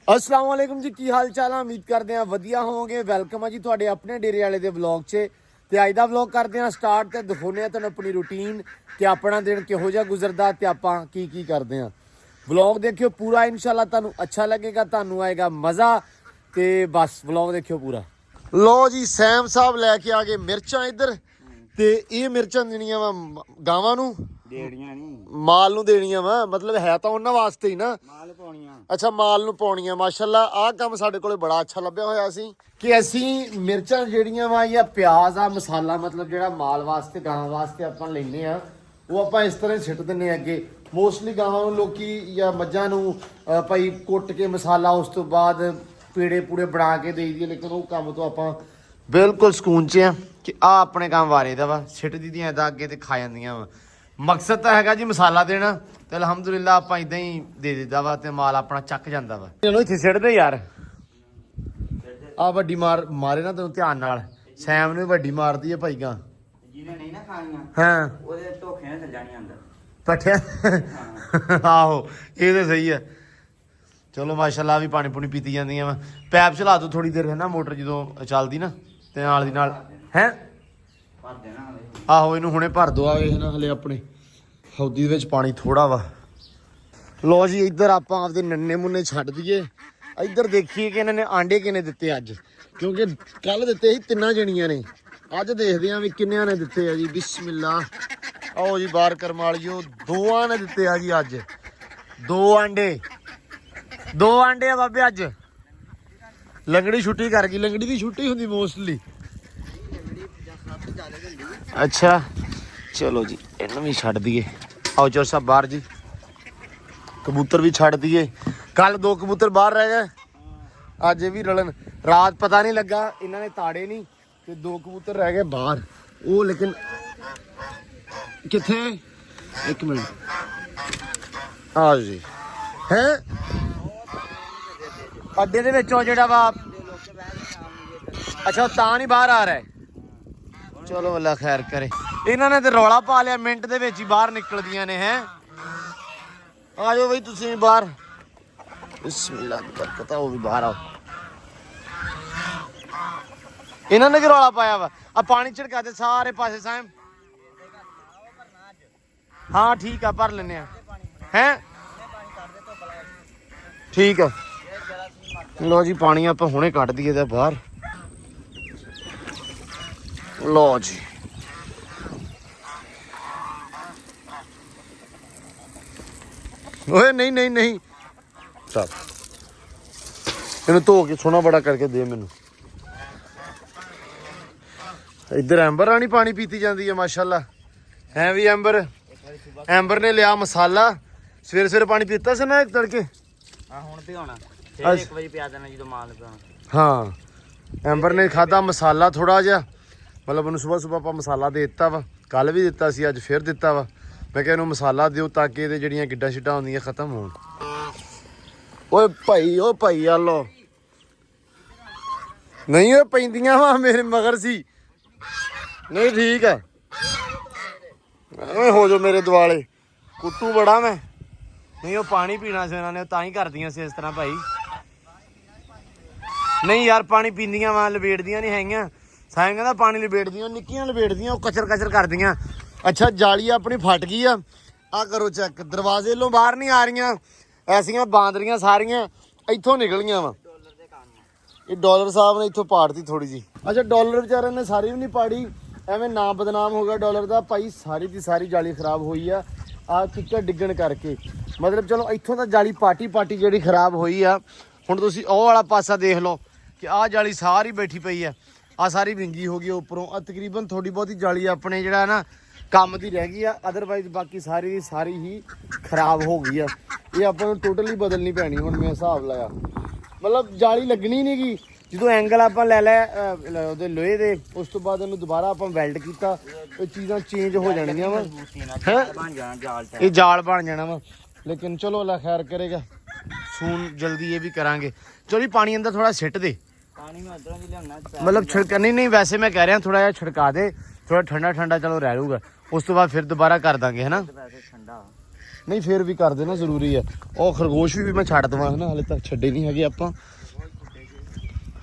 अस्सलाम वालेकुम जी, की हाल चाल है। उम्मीद करते हैं वधिया होवोगे। वेलकम है जी तुहाडे अपने डेरे वाले दे व्लॉग च। ते अज दा व्लॉग करते हैं स्टार्ट ते दिखाने तुहानूं अपनी रूटीन ते अपना दिन किहो जिहा गुजरदा ते आपां की करदे हां। व्लॉग देखियो पूरा, इंशाल्लाह तुहानूं अच्छा लगेगा, तुहानूं आएगा मज़ा। ते बस व्लॉग देखियो पूरा। लो जी सैम साहब लैके आ गए मिर्चां इधर। ते ये मिर्चां देनियां वा गावां नूं, ਦੇੜੀਆਂ ਨਹੀਂ माल नूं देनियां वा, मतलब है तो उन्हां वास्ते ही ना। ਮਾਲ ਪਾਉਣੀਆਂ। ਅੱਛਾ ਮਾਲ ਨੂੰ ਪਾਉਣੀਆਂ। ਮਾਸ਼ਾਅੱਲਾ ਆਹ ਕੰਮ ਸਾਡੇ ਕੋਲੇ ਬੜਾ ਅੱਛਾ ਲੱਭਿਆ ਹੋਇਆ ਸੀ ਕਿ ਅਸੀਂ ਮਿਰਚਾਂ ਜਿਹੜੀਆਂ ਵਾ ਜਾਂ ਪਿਆਜ਼ ਆ ਮਸਾਲਾ, ਮਤਲਬ ਜਿਹੜਾ ਮਾਲ ਵਾਸਤੇ ਗਾਂ ਵਾਸਤੇ ਆਪਾਂ ਲੈਨੇ ਆ, ਉਹ ਆਪਾਂ ਇਸ ਤਰ੍ਹਾਂ ਸਿੱਟ ਦਿੰਨੇ ਅੱਗੇ। ਮੋਸਟਲੀ ਗਾਵਾਂ ਨੂੰ ਲੋਕੀ ਜਾਂ ਮੱਝਾਂ ਨੂੰ ਭਾਈ ਕੁੱਟ ਕੇ ਮਸਾਲਾ ਉਸ ਤੋਂ ਬਾਅਦ ਪੇੜੇ ਪੂੜੇ ਬਣਾ ਕੇ ਦੇਈ ਦੀ, ਲੇਕਿਨ ਉਹ ਕੰਮ ਤੋਂ ਆਪਾਂ ਬਿਲਕੁਲ ਸਕੂਨ 'ਚ ਆ ਕਿ ਆ ਆਪਣੇ ਕੰਮ ਵਾਰੇ ਦਾ ਵਾ, ਸਿੱਟ ਦੀਦੀਆਂ ਇਹਦਾ ਅੱਗੇ ਤੇ ਖਾ ਜਾਂਦੀਆਂ ਵਾ। ਮਕਸਦ ਤਾਂ ਹੈਗਾ ਜੀ ਮਸਾਲਾ ਦੇਣਾ, ਤੇ ਅਲਹਮਦੁਲਿਲਾ ਆਪਾਂ ਇਦਾਂ ਹੀ ਦੇ ਦਿੱਤਾ ਵਾ ਤੇ ਮਾਲ ਆਪਣਾ ਚੱਕ ਜਾਂਦਾ ਵਾ। ਚਲੋ ਇੱਥੇ ਸਿੱਟਦੇ ਯਾਰ। ਆ ਵੱਡੀ ਮਾਰੇ ਨਾ ਤੈਨੂੰ ਧਿਆਨ ਨਾਲ, ਸੈਮ ਨੂੰ ਵੱਡੀ ਮਾਰਦੀ ਹੈ ਭਾਈ ਗਾਂ। ਜਿਹਨੇ ਨਹੀਂ ਨਾ ਖਾਣੀਆਂ ਹਾਂ ਉਹਦੇ ਧੋਖੇ ਨਾਲ ਚੱਲ ਜਾਣੀ ਅੰਦਰ ਪੱਠਿਆ। ਆਹੋ ਇਹ ਤਾਂ ਸਹੀ ਹੈ। ਚਲੋ ਮਾਸ਼ਾਅੱਲਾ ਵੀ ਪਾਣੀ ਪੂਣੀ ਪੀਤੀ ਜਾਂਦੀਆਂ ਵਾ। ਪੈਪ ਚਲਾ ਦੋ ਥੋੜੀ ਦੇਰ ਹੈ ਨਾ, ਮੋਟਰ ਜਦੋਂ ਚੱਲਦੀ ਨਾ ਤੇ ਨਾਲ ਦੀ ਨਾਲ ਹੈ ਭਰ ਦੇਣਾ ਹਲੇ। ਆਹੋ ਇਹਨੂੰ ਹੁਣੇ ਭਰ ਦੋ। ਆਵੇ ਨਾ ਹਲੇ ਆਪਣੇ ਹੌਦੀ ਦੇ ਵਿੱਚ ਪਾਣੀ ਥੋੜਾ ਵਾ। ਲੋ ਜੀ ਇੱਧਰ ਆਪਾਂ ਆਪਦੇ ਨੰਨੇ ਮੁੰਨੇ ਛੱਡ ਦਈਏ। ਇੱਧਰ ਦੇਖੀਏ ਕਿ ਇਹਨਾਂ ਨੇ ਆਂਡੇ ਕਿੰਨੇ ਦਿੱਤੇ ਅੱਜ, ਕਿਉਂਕਿ ਕੱਲ ਦਿੱਤੇ ਸੀ 3 ਜਣੀਆਂ ਨੇ। ਅੱਜ ਦੇਖਦੇ ਆਂ ਵੀ ਕਿੰਨਿਆਂ ਨੇ ਦਿੱਤੇ ਆ ਜੀ। ਬਿਸਮਿਲ੍ਲਾ। ਆਓ ਜੀ ਬਾਹਰ ਕਰਮਾਲੀਓ, 2 ਨੇ ਦਿੱਤੇ ਆ ਜੀ ਅੱਜ। 2 ਆਂਡੇ ਆ ਬਾਬੇ ਅੱਜ। ਲੰਗੜੀ ਛੁੱਟੀ ਕਰ ਗਈ। ਲੰਗੜੀ ਦੀ ਛੁੱਟੀ ਹੁੰਦੀ ਮੋਸਟਲੀ। ਅੱਛਾ ਚਲੋ ਜੀ ਇਹਨੂੰ ਵੀ ਛੱਡ ਦਈਏ। ਆਓ ਚੋਰ ਸਾਹਿਬ ਬਾਹਰ ਜੀ। ਕਬੂਤਰ ਵੀ ਛੱਡ ਦਈਏ। ਕੱਲ 2 ਕਬੂਤਰ ਬਾਹਰ ਰਹਿ ਗਏ, ਅੱਜ ਇਹ ਵੀ ਰਲਣ। ਰਾਤ ਪਤਾ ਨਹੀਂ ਲੱਗਾ ਇਹਨਾਂ ਨੇ ਤਾੜੇ ਨਹੀਂ ਤੇ 2 ਕਬੂਤਰ ਰਹਿ ਗਏ ਬਾਹਰ। ਉਹ ਲੇਕਿਨ ਕਿੱਥੇ, 1 ਮਿੰਟ ਆ ਜੀ ਹੈ ਅੱਡੇ ਦੇ ਵਿੱਚੋਂ ਜਿਹੜਾ ਵਾ। ਅੱਛਾ ਤਾਂ ਨਹੀਂ ਬਾਹਰ ਆ ਰਿਹਾ। ਚਲੋ ਅੱਲਾ ਖੈਰ ਕਰੇ। ਇਹਨਾਂ ਨੇ ਤੇ ਰੌਲਾ ਪਾ ਲਿਆ, ਮਿੰਟ ਦੇ ਵਿੱਚ ਹੀ ਬਾਹਰ ਨਿਕਲਦੀਆਂ ਨੇ। ਹੈ ਆ ਜਾਓ ਬਈ ਤੁਸੀਂ ਬਾਹਰ। ਬਿਸਮਿਲ੍ਲਾ ਦੀ ਬਰਕਤ। ਉਹ ਵੀ ਬਾਹਰ ਆਓ। ਇਹਨਾਂ ਨੇ ਕਿ ਰੌਲਾ ਪਾਇਆ ਵਾ। ਆ ਪਾਣੀ ਛਿੜਕਾ ਦੇ ਸਾਰੇ ਪਾਸੇ ਸਾਇਮ। ਹਾਂ ਠੀਕ ਆ, ਭਰ ਲੈਨੇ ਆ। ਹੈ ਠੀਕ ਆ। ਲੋ ਜੀ ਪਾਣੀ ਆਪਾਂ ਹੁਣੇ ਕੱਢ ਦਈਏ ਤਾਂ ਬਾਹਰ। ਲੋ ਜੀ ਓਏ ਨਹੀਂ ਨਹੀਂ ਨਹੀਂ ਚੱਲ ਇਹਨੂੰ ਧੋ ਕੇ ਸੋਹਣਾ ਬੜਾ ਕਰਕੇ ਦੇ ਮੈਨੂੰ। ਇੱਧਰ ਐਂਬਰ ਰਾਣੀ ਪਾਣੀ ਪੀਤੀ ਜਾਂਦੀ ਹੈ ਮਾਸ਼ਾਅੱਲਾ। ਹੈ ਵੀ ਐਂਬਰ ਨੇ ਲਿਆ ਮਸਾਲਾ। ਸਵੇਰੇ ਪਾਣੀ ਪੀਤਾ ਸੀ ਨਾ ਤੜਕੇ। ਹਾਂ ਹੁਣ ਪਿਆਉਣਾ, ਫਿਰ 1 ਵਜੇ ਪਿਆ ਦੇਣਾ ਜਦੋਂ ਮਾਲ ਪਿਆਉਣਾ। ਹਾਂ ਐਂਬਰ ਨੇ ਖਾਦਾ ਮਸਾਲਾ ਥੋੜਾ ਜਿਹਾ, ਮਤਲਬ ਉਹਨੂੰ ਸਵੇਰ ਆਪਾਂ ਮਸਾਲਾ ਦੇ ਦਿੱਤਾ ਵਾ। ਕੱਲ ਵੀ ਦਿੱਤਾ ਸੀ, ਅੱਜ ਫਿਰ ਦਿੱਤਾ ਵਾ। ਮੈਂ ਕਿਹਾ ਇਹਨੂੰ ਮਸਾਲਾ ਦਿਓ ਤਾਂ ਕਿ ਇਹਦੇ ਜਿਹੜੀਆਂ ਗਿੱਡਾਂ ਛਿੱਡਾਂ ਹੁੰਦੀਆਂ ਖਤਮ ਹੋਣ। ਓਏ ਭਾਈ ਆ ਲੋ ਨਹੀਂ ਓਏ ਪੈਂਦੀਆਂ ਵਾ ਮੇਰੇ ਮਗਰ ਸੀ। ਨਹੀਂ ਠੀਕ ਆ, ਐਵੇਂ ਹੋ ਜਾਓ ਮੇਰੇ ਦੁਆਲੇ। ਕੁੱਟੂ ਬੜਾ ਮੈਂ। ਨਹੀਂ ਉਹ ਪਾਣੀ ਪੀਣਾ ਸੀ ਉਹਨਾਂ ਨੇ, ਤਾਂ ਹੀ ਕਰਦੀਆਂ ਸੀ ਇਸ ਤਰ੍ਹਾਂ ਭਾਈ। ਨਹੀਂ ਯਾਰ ਪਾਣੀ ਪੀਂਦੀਆਂ ਵਾ, ਲਪੇਟਦੀਆਂ ਨਹੀਂ ਹੈਗੀਆਂ। ਸਾਇੰ ਕਹਿੰਦਾ ਪਾਣੀ ਲਪੇਟਦੀਆਂ, ਨਿੱਕੀਆਂ ਲਪੇਟਦੀਆਂ, ਉਹ ਕਚਰ ਕਰਦੀਆਂ। ਅੱਛਾ ਜਾਲੀ ਆਪਣੀ ਫਟ ਗਈ ਆ ਕਰੋ ਚੈੱਕ। ਦਰਵਾਜ਼ੇ ਵੱਲੋਂ ਬਾਹਰ ਨਹੀਂ ਆ ਰਹੀਆਂ, ਐਸੀਆਂ ਬਾਂਦਰੀਆਂ ਸਾਰੀਆਂ ਇੱਥੋਂ ਨਿਕਲੀਆਂ ਵਾ। ਇਹ ਡਾਲਰ ਸਾਹਿਬ ਨੇ ਇੱਥੋਂ ਪਾੜਤੀ ਥੋੜੀ ਜੀ। ਅੱਛਾ ਡਾਲਰ ਵਿਚਾਰੇ ਨੇ ਸਾਰੀ ਵੀ ਨਹੀਂ ਪਾੜੀ, ਐਵੇਂ ਨਾਮ ਬਦਨਾਮ ਹੋ ਗਿਆ ਡਾਲਰ ਦਾ। ਭਾਈ ਸਾਰੀ ਦੀ ਸਾਰੀ ਜਾਲੀ ਖਰਾਬ ਹੋਈ ਆ ਕਿੱਕਰ ਡਿੱਗਣ ਕਰਕੇ। ਮਤਲਬ ਚਲੋ ਇੱਥੋਂ ਤਾਂ ਜਾਲੀ ਪਾਟੀ ਜਿਹੜੀ ਖਰਾਬ ਹੋਈ ਆ। ਹੁਣ ਤੁਸੀਂ ਉਹ ਵਾਲਾ ਪਾਸਾ ਦੇਖ ਲਓ ਕਿ ਆਹ ਜਾਲੀ ਸਾਰੀ ਬੈਠੀ ਪਈ ਆ। ਆਹ ਸਾਰੀ ਵਿੰਗੀ ਹੋ ਗਈ ਉੱਪਰੋਂ। ਤਕਰੀਬਨ ਥੋੜੀ ਬਹੁਤੀ ਜਾਲੀ ਆਪਣੇ ਜਿਹੜਾ ਨਾ ਕੰਮ ਦੀ ਰਹਿ ਗਈ ਆ, ਅਦਰਵਾਈਜ਼ ਬਾਕੀ ਸਾਰੀ ਹੀ ਖਰਾਬ ਹੋ ਗਈ ਆ। ਇਹ ਆਪਾਂ ਨੂੰ ਟੋਟਲੀ ਬਦਲਣੀ ਪੈਣੀ ਹੁਣ। ਮੈਂ ਹਿਸਾਬ ਲਾਇਆ ਮਤਲਬ ਜਾਲੀ ਲੱਗਣੀ ਨਹੀਂ ਗੀ। ਜਦੋਂ ਐਂਗਲ ਆਪਾਂ ਲੈ ਲਿਆ ਉਹਦੇ ਲੋਹੇ ਦੇ, ਉਸ ਤੋਂ ਬਾਅਦ ਇਹਨੂੰ ਦੁਬਾਰਾ ਆਪਾਂ ਵੈਲਡ ਕੀਤਾ, ਇਹ ਚੀਜ਼ਾਂ ਚੇਂਜ ਹੋ ਜਾਣਗੀਆਂ ਵਾ। ਇਹ ਜਾਲ ਬਣ ਜਾਣਾ ਵਾ। ਲੇਕਿਨ ਚਲੋ ਅੱਲਾ ਖੈਰ ਕਰੇਗਾ, ਸੂਨ ਜਲਦੀ ਇਹ ਵੀ ਕਰਾਂਗੇ। ਚਲੋ ਪਾਣੀ ਅੰਦਰ ਥੋੜਾ ਸਿੱਟ ਦੇ। ਪਾਣੀ ਨੂੰ ਅੰਦਰੋਂ ਵੀ ਲਿਆਉਣਾ ਮਤਲਬ ਛਿੜਕਾ ਨਹੀਂ ਵੈਸੇ ਮੈਂ ਕਹਿ ਰਿਹਾ ਥੋੜਾ ਜਿਹਾ ਛਿੜਕਾ ਦੇ, ਥੋੜਾ ਠੰਡਾ ਚਲੋ ਰਹਿ ਲੂਗਾ। ਉਸ ਤੋਂ ਬਾਅਦ ਫਿਰ ਦੁਬਾਰਾ ਕਰ ਦਾਂਗੇ, ਹੈ ਨਾ। ਨਹੀਂ ਫੇਰ ਵੀ ਕਰ ਦੇਣਾ ਜ਼ਰੂਰੀ ਆ। ਉਹ ਖਰਗੋਸ਼ ਵੀ ਮੈਂ ਛੱਡ ਦਵਾਂ ਹਨਾ, ਹਲੇ ਤੱਕ ਛੱਡੇ ਨਹੀਂ ਹੈਗੇ ਆਪਾਂ।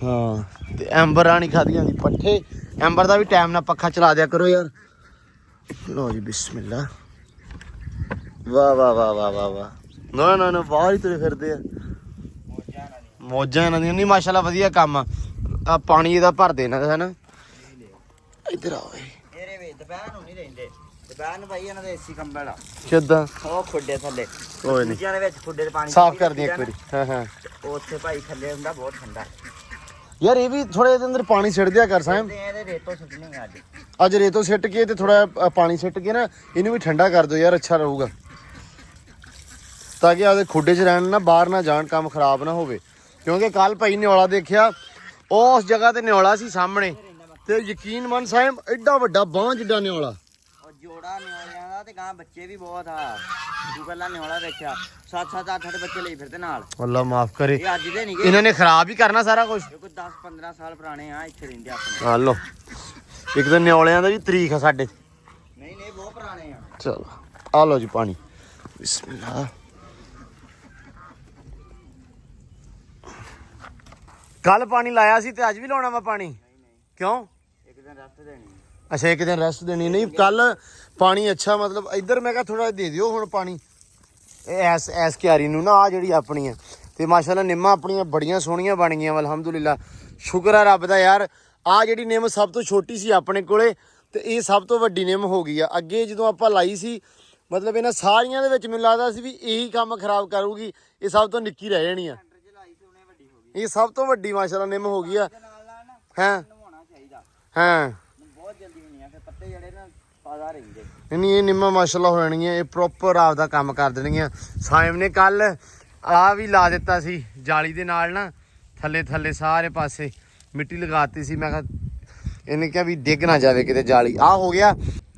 ਹਾਂ ਤੇ ਐਂਬਰਾਂ ਨਹੀਂ ਖਾਦੀਆਂ ਦੀ ਪੱਠੇ। ਐਂਬਰ ਦਾ ਵੀ ਟਾਈਮ ਨਾਲ ਪੱਖਾ ਚਲਾ ਦਿਆ ਕਰੋ ਯਾਰ। ਲਓ ਜੀ ਬਿਸਮਿਲ੍ਲਾ। ਵਾਹ ਵਾਹ ਵਾਹ ਵਾਹ ਵਾਹ ਵਾਹ। ਨਾ ਬਾਹਰ ਹੀ ਤੁਰੇ ਫਿਰਦੇ ਆ। ਮੌਜਾਂ ਇਹਨਾਂ ਦੀਆਂ। ਨਹੀਂ ਮਾਸ਼ਾਅੱਲਾ ਵਧੀਆ ਕੰਮ ਆ ਪਾਣੀ ਇਹਦਾ ਭਰ ਦੇਣਾ ਹੈ ਨਾ। ਇੱਧਰ ਆਓ ਇਹਦੇ ਵਿੱਚ ਦੁਪਹਿਰ ਨੂੰ ਨਹੀਂ ਰਹਿੰਦੇ। ਦੁਪਹਿਰ ਨੂੰ ਭਾਈ ਇਹਨਾਂ ਦੇ ਏਸੀ ਕੰਬਲ ਆ ਕਿੱਦਾਂ ਉਹ ਖੁੱਡੇ ਥੱਲੇ। ਕੋਈ ਨਹੀਂ ਦੂਜਿਆਂ ਦੇ ਵਿੱਚ ਖੁੱਡੇ ਤੇ ਪਾਣੀ ਸਾਫ਼ ਕਰ ਦਿਆਂ ਇੱਕ ਵਾਰੀ। ਹਾਂ ਉੱਥੇ ਭਾਈ ਥੱਲੇ ਹੁੰਦਾ ਬਹੁਤ ਠੰਡਾ। ਯਾਰ ਇਹ ਵੀ ਥੋੜਾ ਇਹਦੇ ਅੰਦਰ ਪਾਣੀ ਛਿੜ ਦਿਆ ਕਰ ਸਾਇਮ। ਇਹਦੇ ਰੇਤੋਂ ਸੁੱਟਣੀ ਅੱਜ। ਅੱਜ ਰੇਤੋਂ ਸਿੱਟ ਕੇ ਤੇ ਥੋੜਾ ਪਾਣੀ ਸਿੱਟ ਕੇ ਨਾ ਇਹਨੂੰ ਵੀ ਠੰਡਾ ਕਰ ਦਿਓ ਯਾਰ, ਅੱਛਾ ਰਹੂਗਾ ਤਾਂ ਕਿ ਆਦੇ ਖੁੱਡੇ 'ਚ ਰਹਿਣ ਨਾ, ਬਾਹਰ ਨਾ ਜਾਣ, ਕੰਮ ਖਰਾਬ ਨਾ ਹੋਵੇ। ਕਿਉਂਕਿ ਕੱਲ ਭਾਈ ਨਿਓਲਾ ਦੇਖਿਆ, ਉਸ ਜਗ੍ਹਾ ਤੇ ਨਿਓਲਾ ਸੀ ਸਾਹਮਣੇ ਤੇ ਯਕੀਨ ਮੰਨ ਸਾਇਮ ਐਡਾ ਵੱਡਾ ਬਾਂਹ ਜਿੱਡਾ ਨਿਓਲਾ। ਉਹ ਜੋੜਾ ਨਿਓਲਿਆਂ ਦਾ ਤੇ ਗਾਂ ਬੱਚੇ ਵੀ ਬਹੁਤ ਆ। ਤੂੰ ਪਹਿਲਾਂ ਨਿਓਲਾ ਵੇਖਿਆ 7-7 8-8 ਬੱਚੇ ਲਈ ਫਿਰਦੇ ਨਾਲ। ਅੱਲਾ ਮਾਫ ਕਰੇ, ਇਹ ਅੱਜ ਦੇ ਨਹੀਂ ਇਹਨਾਂ ਨੇ ਖਰਾਬ ਹੀ ਕਰਨਾ ਸਾਰਾ ਕੁਝ। ਕੋਈ 10-15 ਸਾਲ ਪੁਰਾਣੇ ਆ ਇੱਥੇ ਰਹਿੰਦੇ ਆਪਣੇ। ਆ ਲੋ ਇੱਕ ਤਾਂ ਨਿਓਲਿਆਂ ਦਾ ਵੀ ਤਰੀਕ ਆ ਸਾਡੇ। ਨਹੀਂ ਬਹੁਤ ਪੁਰਾਣੇ ਆ। ਚਲੋ ਆ ਲੋ ਜੀ ਪਾਣੀ ਬਿਸਮਿਲ੍ਲਾ। ਕੱਲ ਪਾਣੀ ਲਾਇਆ ਸੀ ਤੇ ਅੱਜ ਵੀ ਲਾਉਣਾ ਵਾ ਪਾਣੀ? ਕਿਉਂ? ਇੱਕ ਦਿਨ ਰੈਸਟ ਦੇਣੀ। ਅੱਛਾ ਇੱਕ ਦਿਨ ਰੈਸਟ ਦੇਣੀ। ਨਹੀਂ ਕੱਲ ਪਾਣੀ ਅੱਛਾ ਮਤਲਬ ਇੱਧਰ ਮੈਂ ਕਿਹਾ ਥੋੜਾ ਦੇ ਦਿਓ ਹੁਣ ਪਾਣੀ ਇਹ ਐਸ ਕਿਆਰੀ ਨੂੰ ਨਾ, ਆ ਜਿਹੜੀ ਆਪਣੀ ਆ। ਤੇ ਮਾਸ਼ਾਅੱਲਾ ਨਿੰਮਾਂ ਆਪਣੀਆਂ ਬੜੀਆਂ ਸੋਹਣੀਆਂ ਬਣ ਗਈਆਂ ਅਲਹਮਦੁਲਿਲਾ। ਸ਼ੁਕਰ ਆ ਰੱਬ ਦਾ ਯਾਰ। ਆ ਜਿਹੜੀ ਨਿੰਮ ਸਭ ਤੋਂ ਛੋਟੀ ਸੀ ਆਪਣੇ ਕੋਲੇ ਤੇ ਇਹ ਸਭ ਤੋਂ ਵੱਡੀ ਨਿੰਮ ਹੋ ਗਈ ਆ। ਅੱਗੇ ਜਦੋਂ ਆਪਾਂ ਲਾਈ ਸੀ ਮਤਲਬ ਇਹਨਾਂ ਸਾਰੀਆਂ ਦੇ ਵਿੱਚ ਮੈਨੂੰ ਲੱਗਦਾ ਸੀ ਵੀ ਇਹੀ ਕੰਮ ਖਰਾਬ ਕਰੂਗੀ, ਇਹ ਸਭ ਤੋਂ ਨਿੱਕੀ ਰਹਿ ਜਾਣੀ ਆ। ਇਹ ਸਭ ਤੋਂ ਵੱਡੀ ਮਾਸ਼ਾਅੱਲਾ ਨਿੰਮ ਹੋ ਗਈ ਆ। ਹਾਂ ਹਾਂ ਬਹੁਤ ਜਲਦੀ ਹੋਣੀ ਆ ਫਿਰ ਪੱਤੇ ਜਿਹੜੇ ਨਾ ਤਾਜ਼ਾ ਰਹਿੰਦੇ। ਨਹੀਂ ਇਹ ਨਿੰਮਾਂ ਮਾਸ਼ਾਅੱਲਾ ਹੋ ਜਾਣਗੀਆਂ, ਇਹ ਪ੍ਰੋਪਰ ਆਪਦਾ ਕੰਮ ਕਰ ਦੇਣਗੀਆਂ। ਸਾਇਮ ਨੇ ਕੱਲ ਆ ਵੀ ਲਾ ਦਿੱਤਾ ਸੀ ਜਾਲੀ ਦੇ ਨਾਲ ਨਾ, ਥੱਲੇ ਸਾਰੇ ਪਾਸੇ ਮਿੱਟੀ ਲਗਾਤੀ ਸੀ। ਮੈਂ ਕਿਹਾ ਇਹਨੇ ਕਿਹਾ ਵੀ ਡਿੱਗ ਨਾ ਜਾਵੇ ਕਿਤੇ ਜਾਲੀ। ਆ ਹੋ ਗਿਆ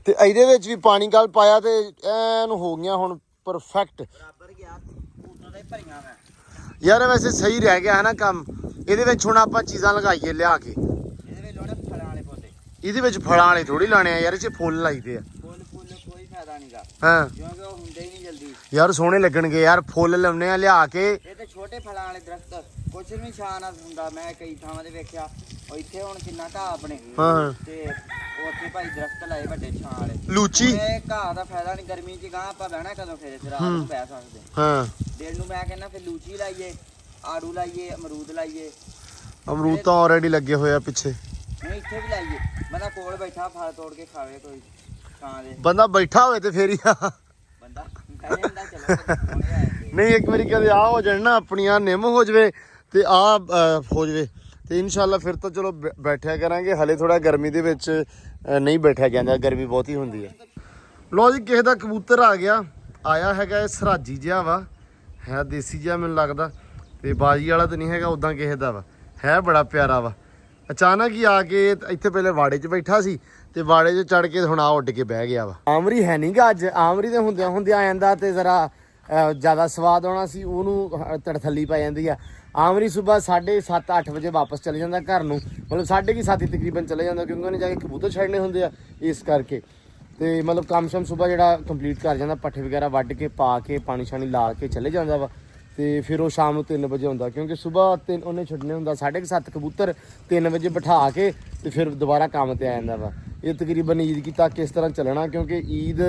ਤੇ ਇਹਦੇ ਵਿੱਚ ਵੀ ਪਾਣੀ ਕੱਲ ਪਾਇਆ ਤੇ ਐਨ ਹੋ ਗਈਆਂ ਹੁਣ ਪਰਫੈਕਟ। ਬਰਾਬਰ ਗਿਆ ਉਦੋਂ ਦਾ ਹੀ ਭਰੀਆਂ ਮੈਂ। ਯਾਰ ਵੈਸੇ ਸਹੀ ਰਹਿ ਗਿਆ ਹੈ ਨਾ ਕੰਮ। ਇਹਦੇ ਵਿੱਚ ਹੁਣ ਆਪਾਂ ਚੀਜ਼ਾਂ ਲਗਾਈਏ ਲਿਆ ਕੇ। ਇਹਦੇ ਵਿੱਚ ਲੋੜੇ ਫਲਾਂ ਵਾਲੇ ਪੌਦੇ। ਇਹਦੇ ਵਿੱਚ ਫਲਾਂ ਵਾਲੇ ਥੋੜੀ ਲਾਣੇ ਆ ਯਾਰ, ਇਹ 'ਚ ਫੁੱਲ ਲਾਈਦੇ ਆ। ਫੁੱਲ ਕੋਈ ਫਾਇਦਾ ਨਹੀਂਗਾ ਹਾਂ ਕਿਉਂਕਿ ਉਹ ਹੁੰਦੇ ਹੀ ਨਹੀਂ ਜਲਦੀ। ਯਾਰ ਸੋਹਣੇ ਲੱਗਣਗੇ ਯਾਰ, ਫੁੱਲ ਲਾਉਣੇ ਆ ਲਿਆ ਕੇ। ਇਹ ਤੇ ਛੋਟੇ ਫਲਾਂ ਵਾਲੇ ਦਰਖਤ ਕੁਛ ਵੀ ਛਾਂ ਨਾਲ ਹੁੰਦਾ। ਮੈਂ ਕਈ ਥਾਵਾਂ ਤੇ ਵੇਖਿਆ ਉਹ ਇੱਥੇ ਹੁਣ ਕਿੰਨਾ ਘਾਹ ਆਪਣੇ ਹਾਂ ਤੇ ਉੱਥੇ ਭਾਈ ਦਰਖਤ ਲਾਏ ਵੱਡੇ ਛਾਂ ਵਾਲੇ। ਲੂਚੀ ਇਹ ਘਾਹ ਦਾ ਫਾਇਦਾ ਨਹੀਂ ਗਰਮੀ 'ਚ। ਗਾਂ ਆਪਾਂ ਬਹਿਣਾ ਕਦੋਂ ਫਿਰ ਇੱਥੇ ਰਾਤ ਨੂੰ ਬਹਿ ਸਕਦੇ। ਹਾਂ ਦਿਨ ਨੂੰ ਮੈਂ ਕਹਿੰਦਾ ਫਿਰ ਲੂਚੀ ਲਾਈਏ, ਆੜੂ ਲਾਈਏ, ਅਮਰੂਦ ਲਾਈਏ। ਅਮਰੂਦ ਤਾਂ ਆਲਰੇਡੀ ਲੱਗੇ ਹੋਏ ਆ ਪਿੱਛੇ। ਨਹੀਂ ਇੱਥੇ ਵੀ ਲਾਈਏ। ਬੰਦਾ ਕੋਲ ਬੈਠਾ ਫਲ ਤੋੜ ਕੇ ਖਾਵੇ ਕੋਈ ਕਾਂ ਦੇ। ਬੰਦਾ ਬੈਠਾ ਹੋਵੇ ਤੇ ਫੇਰ ਹੀ ਆ। ਬੰਦਾ ਕਹਿ ਜਾਂਦਾ ਚਲੋ ਸੋਹਣੇ ਆਏ ਤੇ। ਨਹੀਂ ਇੱਕ ਵਾਰੀ ਕਦੇ ਆ ਹੋ ਜਾਣ ਨਾ, ਆਪਣੀਆਂ ਨਿੰਮ ਹੋ ਜਵੇ ਤੇ ਆ ਹੋ ਜਵੇ ਤੇ ਇਨਸ਼ਾਅੱਲਾ ਫਿਰ ਤਾਂ ਚਲੋ ਬੈਠਿਆ ਕਰਾਂਗੇ। ਹਲੇ ਥੋੜਾ ਗਰਮੀ ਦੇ ਵਿੱਚ ਨਹੀਂ ਬੈਠਿਆ ਜਾਂਦਾ, ਗਰਮੀ ਬਹੁਤੀ ਹੁੰਦੀ ਹੈ। ਲੋ ਜੀ ਕਿਸੇ ਦਾ ਕਬੂਤਰ ਆ ਗਿਆ, ਆਇਆ ਹੈਗਾ ਇਹ ਸਰਾਜੀ ਜਿਹਾ ਵਾ, ਹੈ ਦੇਸੀ ਜਿਹਾ ਮੈਨੂੰ ਲੱਗਦਾ ਤੇ ਬਾਜੀ ਵਾਲਾ ਤਾਂ ਨਹੀਂ ਹੈਗਾ, ਉਦਾਂ ਕਿਸੇ ਦਾ ਵਾ, ਹੈ ਬੜਾ ਪਿਆਰਾ ਵਾ। ਅਚਾਨਕ ਹੀ ਆ ਕੇ ਇੱਥੇ ਪਹਿਲੇ ਵਾੜੇ 'ਚ ਬੈਠਾ ਸੀ ਤੇ ਵਾੜੇ 'ਚ ਚੜ ਕੇ ਹੁਣ ਆ ਉੱਡ ਕੇ ਬਹਿ ਗਿਆ ਵਾ। ਆਮਰੀ ਹੈ ਨਹੀਂ ਗਾ ਅੱਜ। ਆਮਰੀ ਦੇ ਹੁੰਦਿਆਂ ਆ ਜਾਂਦਾ ਤੇ ਜ਼ਰਾ ਜ਼ਿਆਦਾ ਸਵਾਦ ਆਉਣਾ ਸੀ, ਉਹਨੂੰ ਤੜਥੱਲੀ ਪੈ ਜਾਂਦੀ ਆ। ਆਮਰੀ ਸਵੇਰ 7:30-8 ਵਜੇ ਵਾਪਸ ਚਲੇ ਜਾਂਦਾ ਘਰ ਨੂੰ, ਮਤਲਬ 7:30 ਤਕਰੀਬਨ ਚਲੇ ਜਾਂਦਾ ਕਿਉਂਕਿ ਉਹਨੇ ਜਾ ਕੇ ਕਬੂਤਰ ਛੱਡਣੇ ਹੁੰਦੇ ਆ ਇਸ ਕਰਕੇ। ਤੇ ਮਤਲਬ ਕੰਮ ਸ਼ਮ ਸਵੇਰ ਜਿਹੜਾ ਕੰਪਲੀਟ ਕਰ ਜਾਂਦਾ, ਪੱਠੇ ਵਗੈਰਾ ਵੱਢ ਕੇ ਪਾ ਕੇ ਪਾਣੀ ਸ਼ਾਣੀ ਲਾ ਕੇ ਚਲੇ ਜਾਂਦਾ ਵਾ। ਤੇ ਫਿਰ ਉਹ ਸ਼ਾਮ ਨੂੰ 3 ਵਜੇ ਆਉਂਦਾ ਕਿਉਂਕਿ ਸਵੇਰ ਉਹਨੇ ਛੱਡਣੇ ਹੁੰਦਾ 7:30 ਕਬੂਤਰ 3 ਵਜੇ ਬਿਠਾ ਕੇ ਤੇ ਫਿਰ ਦੁਬਾਰਾ ਕੰਮ ਤੇ ਆ ਜਾਂਦਾ ਵਾ। ਇਹ ਤਕਰੀਬਨ ਈਦ ਕੀ ਤੱਕ ਇਸ ਤਰ੍ਹਾਂ ਚੱਲਣਾ ਕਿਉਂਕਿ ਈਦ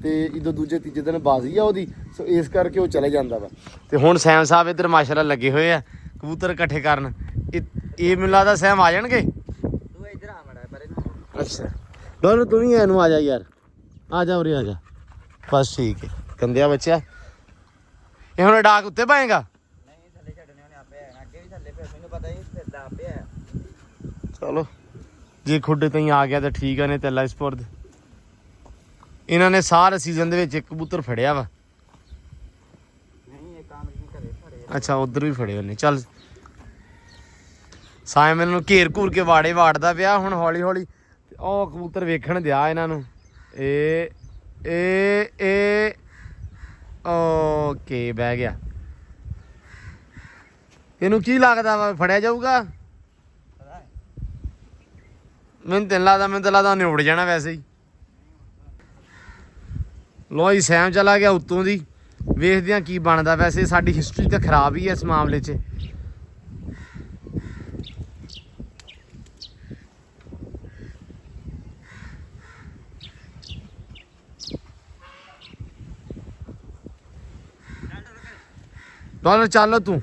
ਤੇ ਈਦ ਦੂਜੇ ਤੀਜੇ ਦਿਨ ਬਾਜ਼ੀ ਆ ਉਹਦੀ, ਸੋ ਇਸ ਕਰਕੇ ਉਹ ਚਲੇ ਜਾਂਦਾ ਵਾ। ਤੇ ਹੁਣ ਸੈਮ ਸਾਹਿਬ ਇੱਧਰ ਮਾਸ਼ਾਅੱਲਾ ਲੱਗੇ ਹੋਏ ਆ ਕਬੂਤਰ ਇਕੱਠੇ ਕਰਨ। ਇਹ ਮੈਨੂੰ ਲੱਗਦਾ ਸੈਮ ਆ ਜਾਣਗੇ। ਤੂੰ ਇੱਧਰ ਆ ਮੜਾ ਪਰੇ ਨੂੰ। ਅੱਛਾ ਡੋਨੂ ਤੂੰ ਵੀ ਇਹਨੂੰ ਆ ਜਾ ਯਾਰ, ਆ ਜਾ ਉਰੇ ਆ ਜਾ ਬਸ ਠੀਕ ਹੈ। ਕੰਦਿਆ ਬੱਚਾ ਇਹ ਹੁਣ ਡਾਕ ਉੱਤੇ ਪਾਏਗਾ। ਨਹੀਂ ਥੱਲੇ ਛੱਡਣੇ ਉਹਨੇ ਆਪੇ ਆਣਾ। ਅੱਗੇ ਵੀ ਥੱਲੇ ਫਿਰ ਮੈਨੂੰ ਪਤਾ ਹੀ ਫਿਰਦਾ ਆਪੇ ਆ। ਚਲੋ ਜੇ ਖੁੱਡੇ ਤੋਂ ਹੀ ਆ ਗਿਆ ਤਾਂ ਠੀਕ ਆ, ਨੇ ਤੇ ਅੱਲਾ ਸਪੁਰਦ। ਇਹਨਾਂ ਨੇ ਸਾਰੇ ਸੀਜ਼ਨ ਦੇ ਵਿੱਚ ਇੱਕ ਕਬੂਤਰ ਫੜਿਆ ਵਾ। ਨਹੀਂ ਇਹ ਕੰਮ ਨਹੀਂ ਕਰੇ ਫੜੇ। ਅੱਛਾ ਉਧਰ ਵੀ ਫੜੇ ਉਹਨੇ। ਚੱਲ ਸਾਇਮਨ ਨੂੰ ਘੇਰ ਘੂਰ ਕੇ ਵਾੜੇ ਵਾੜਦਾ ਪਿਆ ਹੁਣ ਹੌਲੀ ਹੌਲੀ। ਉਹ ਕਬੂਤਰ ਵੇਖਣ ਦਿਆ ਇਹਨਾਂ ਨੂੰ। ਇਹ ਓਕੇ ਬਹਿ ਗਿਆ। ਇਹਨੂੰ ਕੀ ਲੱਗਦਾ ਵਾ ਫੜਿਆ ਜਾਊਗਾ? ਮੈਨੂੰ ਤਾਂ ਲੱਗਦਾ ਉਹਨੇ ਉੜ ਜਾਣਾ ਵੈਸੇ ਹੀ। ਲੋ ਜੀ ਸੈਮ ਚਲਾ ਗਿਆ ਉੱਤੋਂ ਦੀ ਵੇਖਦੇ ਆ ਕੀ ਬਣਦਾ। ਵੈਸੇ ਸਾਡੀ ਹਿਸਟਰੀ ਤਾਂ ਖਰਾਬ ਹੀ ਹੈ ਇਸ ਮਾਮਲੇ 'ਚ। ਚੱਲ ਤੂੰ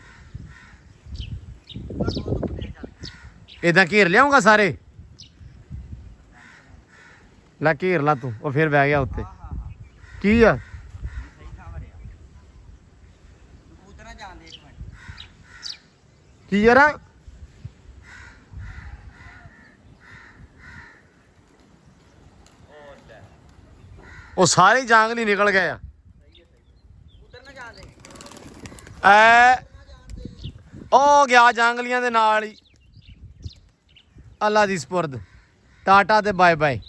ਏਦਾਂ ਘੇਰ ਲਿਆਉਂਗਾ ਸਾਰੇ। ਲੈ ਘੇਰ ਲਾ ਤੂੰ। ਉਹ ਫਿਰ ਬਹਿ ਗਿਆ ਉੱਤੇ। ਕੀ ਆ ਕੀ ਯਾਰ ਉਹ ਸਾਰੇ ਜਾਂਗ ਨਹੀਂ ਨਿਕਲ ਗਏ ਆ। ਉਹ ਗਿਆ ਜੰਗਲੀਆਂ ਦੇ ਨਾਲ ਹੀ। ਅੱਲਾ ਦੀ ਸਪੁਰਦ। ਟਾਟਾ ਤੇ ਬਾਏ ਬਾਏ।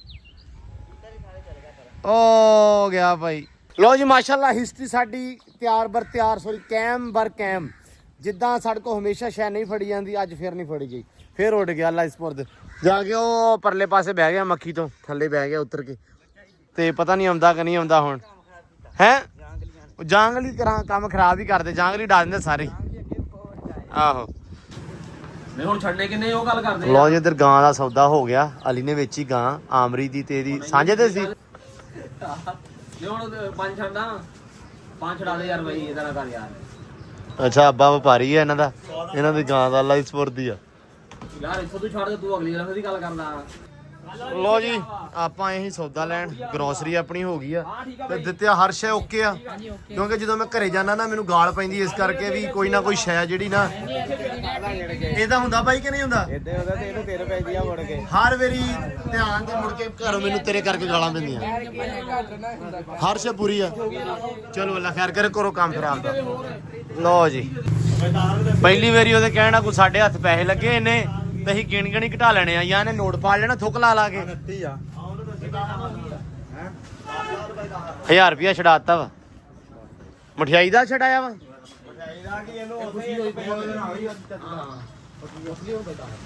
ਉਹ ਗਿਆ ਭਾਈ। ਲੋ ਜੀ ਮਾਸ਼ਾਅੱਲਾ ਹਿਸਟਰੀ ਸਾਡੀ ਤਿਆਰ ਬਰ ਤਿਆਰ ਕੈਮ ਬਰ ਕੈਮ। ਜਿੱਦਾਂ ਸਾਡੇ ਕੋਲ ਹਮੇਸ਼ਾ ਸ਼ੈ ਨਹੀਂ ਫੜੀ ਜਾਂਦੀ, ਅੱਜ ਫਿਰ ਨਹੀਂ ਫੜੀ ਗਈ। ਫਿਰ ਉੱਡ ਗਿਆ ਅੱਲਾ ਦੀ ਸਪੁਰਦ। ਜਾ ਕੇ ਉਹ ਪਰਲੇ ਪਾਸੇ ਬਹਿ ਗਿਆ, ਮੱਖੀ ਤੋਂ ਥੱਲੇ ਬਹਿ ਗਿਆ ਉਤਰ ਕੇ। ਤੇ ਪਤਾ ਨਹੀਂ ਆਉਂਦਾ ਕਿ ਨਹੀਂ ਆਉਂਦਾ ਹੁਣ ਹੈ। ਜਾਂਗਲੀ ਤਰ੍ਹਾਂ ਕੰਮ ਖਰਾਬ ਹੀ ਕਰਦੇ। ਜਾਂਗਲੀ ਡਾ ਦਿੰਦੇ ਸਾਰੇ। ਆਹੋ ਨਹੀਂ ਹੁਣ ਛੱਡਨੇ ਕਿੰਨੇ ਉਹ ਗੱਲ ਕਰਦੇ। ਲੋ ਜੀ ਇੱਧਰ ਗਾਂ ਦਾ ਸੌਦਾ ਹੋ ਗਿਆ। ਅਲੀ ਨੇ ਵੇਚੀ ਗਾਂ ਆਮਰੀ ਦੀ ਤੇ ਇਹਦੀ ਸਾਂਝੇ ਤੇ ਸੀ। ਜੇ ਹੁਣ ਪੰਜ ਛੱਡਾਂ, ਪੰਜ ਛਡਾ ਦੇ ਯਾਰ ਬਾਈ, ਇਹਦਾ ਨਾ ਕਰ ਯਾਰ। ਅੱਛਾ ਅੱਬਾ ਵਪਾਰੀ ਹੈ ਇਹਨਾਂ ਦਾ। ਇਹਨਾਂ ਦੀ ਗਾਂ ਦਾ ਅੱਲਾ ਦੀ ਸਪੁਰਦੀ ਆ। ਯਾਰ ਇੱਥੋਂ ਤੂੰ ਛੱਡ ਦੇ, ਤੂੰ ਅਗਲੀ ਗੱਲ ਦੀ ਗੱਲ ਕਰਦਾ। ਲੋ ਜੀ ਆਪਾਂ ਇਹੀ ਸੌਦਾ ਲੈਣ। ਗਰੋਸਰੀ ਆਪਣੀ ਹੋ ਗਈ ਆ ਤੇ ਦਿੱਤਿਆ ਹਰ ਸ਼ੈ ਓਕੇ ਆ। ਕਿਉਂਕਿ ਜਦੋਂ ਮੈਂ ਘਰੇ ਜਾਣਾ ਨਾ ਮੈਨੂੰ ਗਾਲ ਪੈਂਦੀ ਇਸ ਕਰਕੇ ਵੀ ਕੋਈ ਨਾ ਕੋਈ ਸ਼ੈ ਜਿਹੜੀ ਨਾ ਇਹਦਾ ਹੁੰਦਾ ਬਾਈ ਕਿ ਨਹੀਂ ਹੁੰਦਾ। ਇੱਦਾਂ ਉਹਦਾ ਤੇ ਇਹਨੂੰ ਤੇਰੇ ਪੈਂਦੀ ਆ ਮੁੜ ਕੇ। ਹਰ ਵਾਰੀ ਧਿਆਨ ਤੇ ਮੁੜ ਕੇ ਘਰੋਂ ਮੈਨੂੰ ਤੇਰੇ ਕਰਕੇ ਗਾਲਾਂ ਪੈਂਦੀਆਂ। ਹਰ ਸ਼ੈ ਪੂਰੀ ਆ। ਚਲੋ ਅੱਲਾ ਖੈਰ ਕਰੇ, ਕਰੋ ਕੰਮ ਫਿਰ ਆਪਦਾ। ਲੋ ਜੀ ਪਹਿਲੀ ਵਾਰੀ ਉਹਦੇ ਕਹਿਣਾ ਕੋਈ ਸਾਡੇ ਹੱਥ ਪੈਸੇ ਲੱਗੇ ਇਹਨੇ ਤੇ ਅਸੀਂ ਗਿਣ ਗਿਣੀ ਘਟਾ ਲੈਣੇ ਆ। ਜਾਂ ਇਹਨੇ ਨੋਟ ਪਾ ਲੈਣਾ ਥੁੱਕ ਲਾ ਲਾ ਕੇ। 1000 ਰੁਪਿਆ ਛਡਾਤਾ ਵਾ। ਮਠਿਆਈ ਦਾ ਛਡਾਇਆ ਵਾ।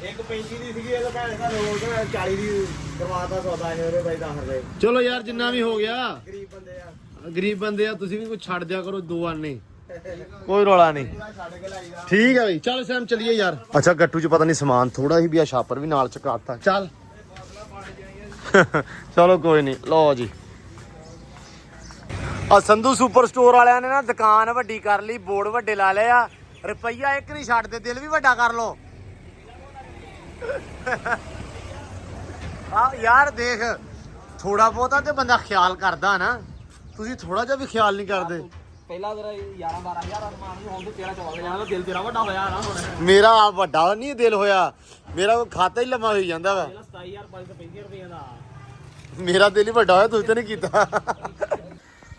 ਇੱਕ 35 ਦੀ ਸੀਗੀ, ਇਹਦਾ ਭੈਣ ਦਾ ਰੋਲ ਤੇ 40 ਦੀ ਕਰਵਾਤਾ ਸੌਦਾ ਇਹ ਉਹਦੇ ਬਾਈ 10 ਰੁਪਏ। ਚਲੋ ਯਾਰ ਜਿੰਨਾ ਵੀ ਹੋ ਗਿਆ। ਗਰੀਬ ਬੰਦੇ ਆ, ਗਰੀਬ ਬੰਦੇ ਆ ਤੁਸੀਂ ਵੀ ਕੁਝ ਛੱਡ ਦਿਆ ਕਰੋ। ਦੋ ਆਨੇ ਕੋਈ ਰੌਲਾ ਨਹੀਂ। ਠੀਕ ਹੈ ਬਈ ਚੱਲ ਸੈਮ ਚਲੀਏ ਯਾਰ। ਅੱਛਾ ਗੱਟੂ ਚ ਪਤਾ ਨਹੀਂ ਸਮਾਨ ਥੋੜਾ ਹੀ ਵੀ ਆ। ਛਾਪਰ ਵੀ ਨਾਲ ਚਕਾਤਾ। ਚੱਲ ਚਲੋ ਕੋਈ ਨਹੀਂ। ਲਓ ਜੀ ਆ ਸੰਧੂ ਸੁਪਰ ਸਟੋਰ ਵਾਲਿਆਂ ਨੇ ਨਾ ਦੁਕਾਨ ਵੱਡੀ ਕਰ ਲਈ, ਬੋਰਡ ਵੱਡੇ ਲਾ ਲਏ ਆ। ਰੁਪਈਆ ਇੱਕ ਨਹੀਂ ਛੱਡਦੇ, ਦਿਲ ਵੀ ਵੱਡਾ ਕਰ ਲੋ। ਆ ਯਾਰ ਦੇਖ ਥੋੜਾ ਬਹੁਤਾ ਤੇ ਬੰਦਾ ਖਿਆਲ ਕਰਦਾ ਨਾ। ਤੁਸੀਂ ਥੋੜਾ ਜਿਹਾ ਵੀ ਖਿਆਲ ਨਹੀਂ ਕਰਦੇ। ਪਹਿਲਾਂ ਤੇਰਾ 11-12 ਹਜ਼ਾਰ ਸਮਾਨ ਸੀ, ਹੁਣ ਤੇ 13-14 ਹਜ਼ਾਰ ਦਾ। ਦਿਲ ਤੇਰਾ ਵੱਡਾ ਹੋਇਆ ਨਾ ਹੁਣ। ਮੇਰਾ ਵੱਡਾ ਨਹੀਂ ਦਿਲ ਹੋਇਆ, ਮੇਰਾ ਖਾਤਾ ਹੀ ਲੰਮਾ ਹੋਈ ਜਾਂਦਾ ਵਾ। 27,535 ਰੁਪਏ ਦਾ ਮੇਰਾ ਦਿਲ ਹੀ ਵੱਡਾ ਹੋਇਆ, ਤੁਸੀਂ ਤਾਂ ਨਹੀਂ ਕੀਤਾ।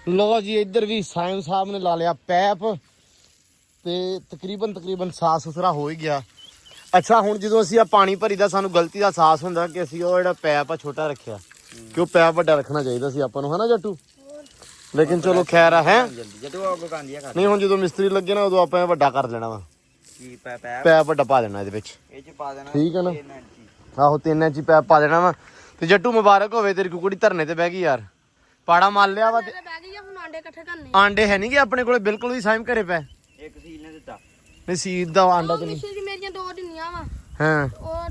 ਲੋ ਜੀ ਇੱਧਰ ਵੀ ਸਾਇਮ ਸਾਹਿਬ ਨੇ ਲਾ ਲਿਆ ਪੈਪ ਤੇ ਤਕਰੀਬਨ ਸਾਫ ਸੁਥਰਾ ਹੋ ਹੀ ਗਿਆ। ਅੱਛਾ ਹੁਣ ਜਦੋਂ ਅਸੀਂ ਆ ਪਾਣੀ ਭਰੀਦਾ ਸਾਨੂੰ ਗਲਤੀ ਦਾ ਅਹਿਸਾਸ ਹੁੰਦਾ ਕਿ ਅਸੀਂ ਉਹ ਜਿਹੜਾ ਪੈਪ ਆ ਛੋਟਾ ਰੱਖਿਆ, ਕਿ ਉਹ ਪੈਪ ਵੱਡਾ ਰੱਖਣਾ ਚਾਹੀਦਾ ਸੀ ਆਪਾਂ ਨੂੰ, ਹਨਾ ਜੱਟੂ। ਲੇਕਿਨ ਚਲੋ ਖੈਰ ਆ ਹੈ। ਨਹੀਂ ਹੁਣ ਜਦੋਂ ਮਿਸਤਰੀ ਲੱਗੇ ਨਾ ਉਦੋਂ ਆਪਾਂ ਇਹ ਵੱਡਾ ਕਰ ਦੇਣਾ ਵਾ। ਕੀ ਪੈਪ ਪੈਪ ਵੱਡਾ ਪਾ ਦੇਣਾ ਇਹਦੇ ਵਿੱਚ। ਇਹ ਚ ਪਾ ਦੇਣਾ। ਠੀਕ ਹੈ ਨਾ। ਆਹੋ 3 ਇੰਚੀ ਪੈਪ ਪਾ ਦੇਣਾ ਵਾ। ਤੇ ਜੱਟੂ ਮੁਬਾਰਕ ਹੋਵੇ ਤੇਰੀ ਕੁਕੜੀ ਧਰਨੇ ਤੇ ਬਹਿ ਗਈ ਯਾਰ। ਪਾੜਾ ਮਾਰ ਲਿਆ ਵਾ। ਆਂਡੇ ਇਕੱਠੇ ਕਰਨੇ। ਆਂਡੇ ਹੈ ਨਹੀਂ ਗੇ ਆਪਣੇ ਕੋਲੇ ਬਿਲਕੁਲ ਵੀ। ਸਾਈਮ ਘਰੇ ਪੈ ਇੱਕ ਸੀਲ ਨੇ ਦਿੱਤਾ। ਨਹੀਂ ਸੀਦ ਦਾ ਆਂਡਾ ਤੇ ਨਹੀਂ। ਮਿਸ਼ਰੀ ਮੇਰੀਆਂ 2 ਢਿੰਨੀਆਂ ਵਾ। ਹਾਂ ਉਹ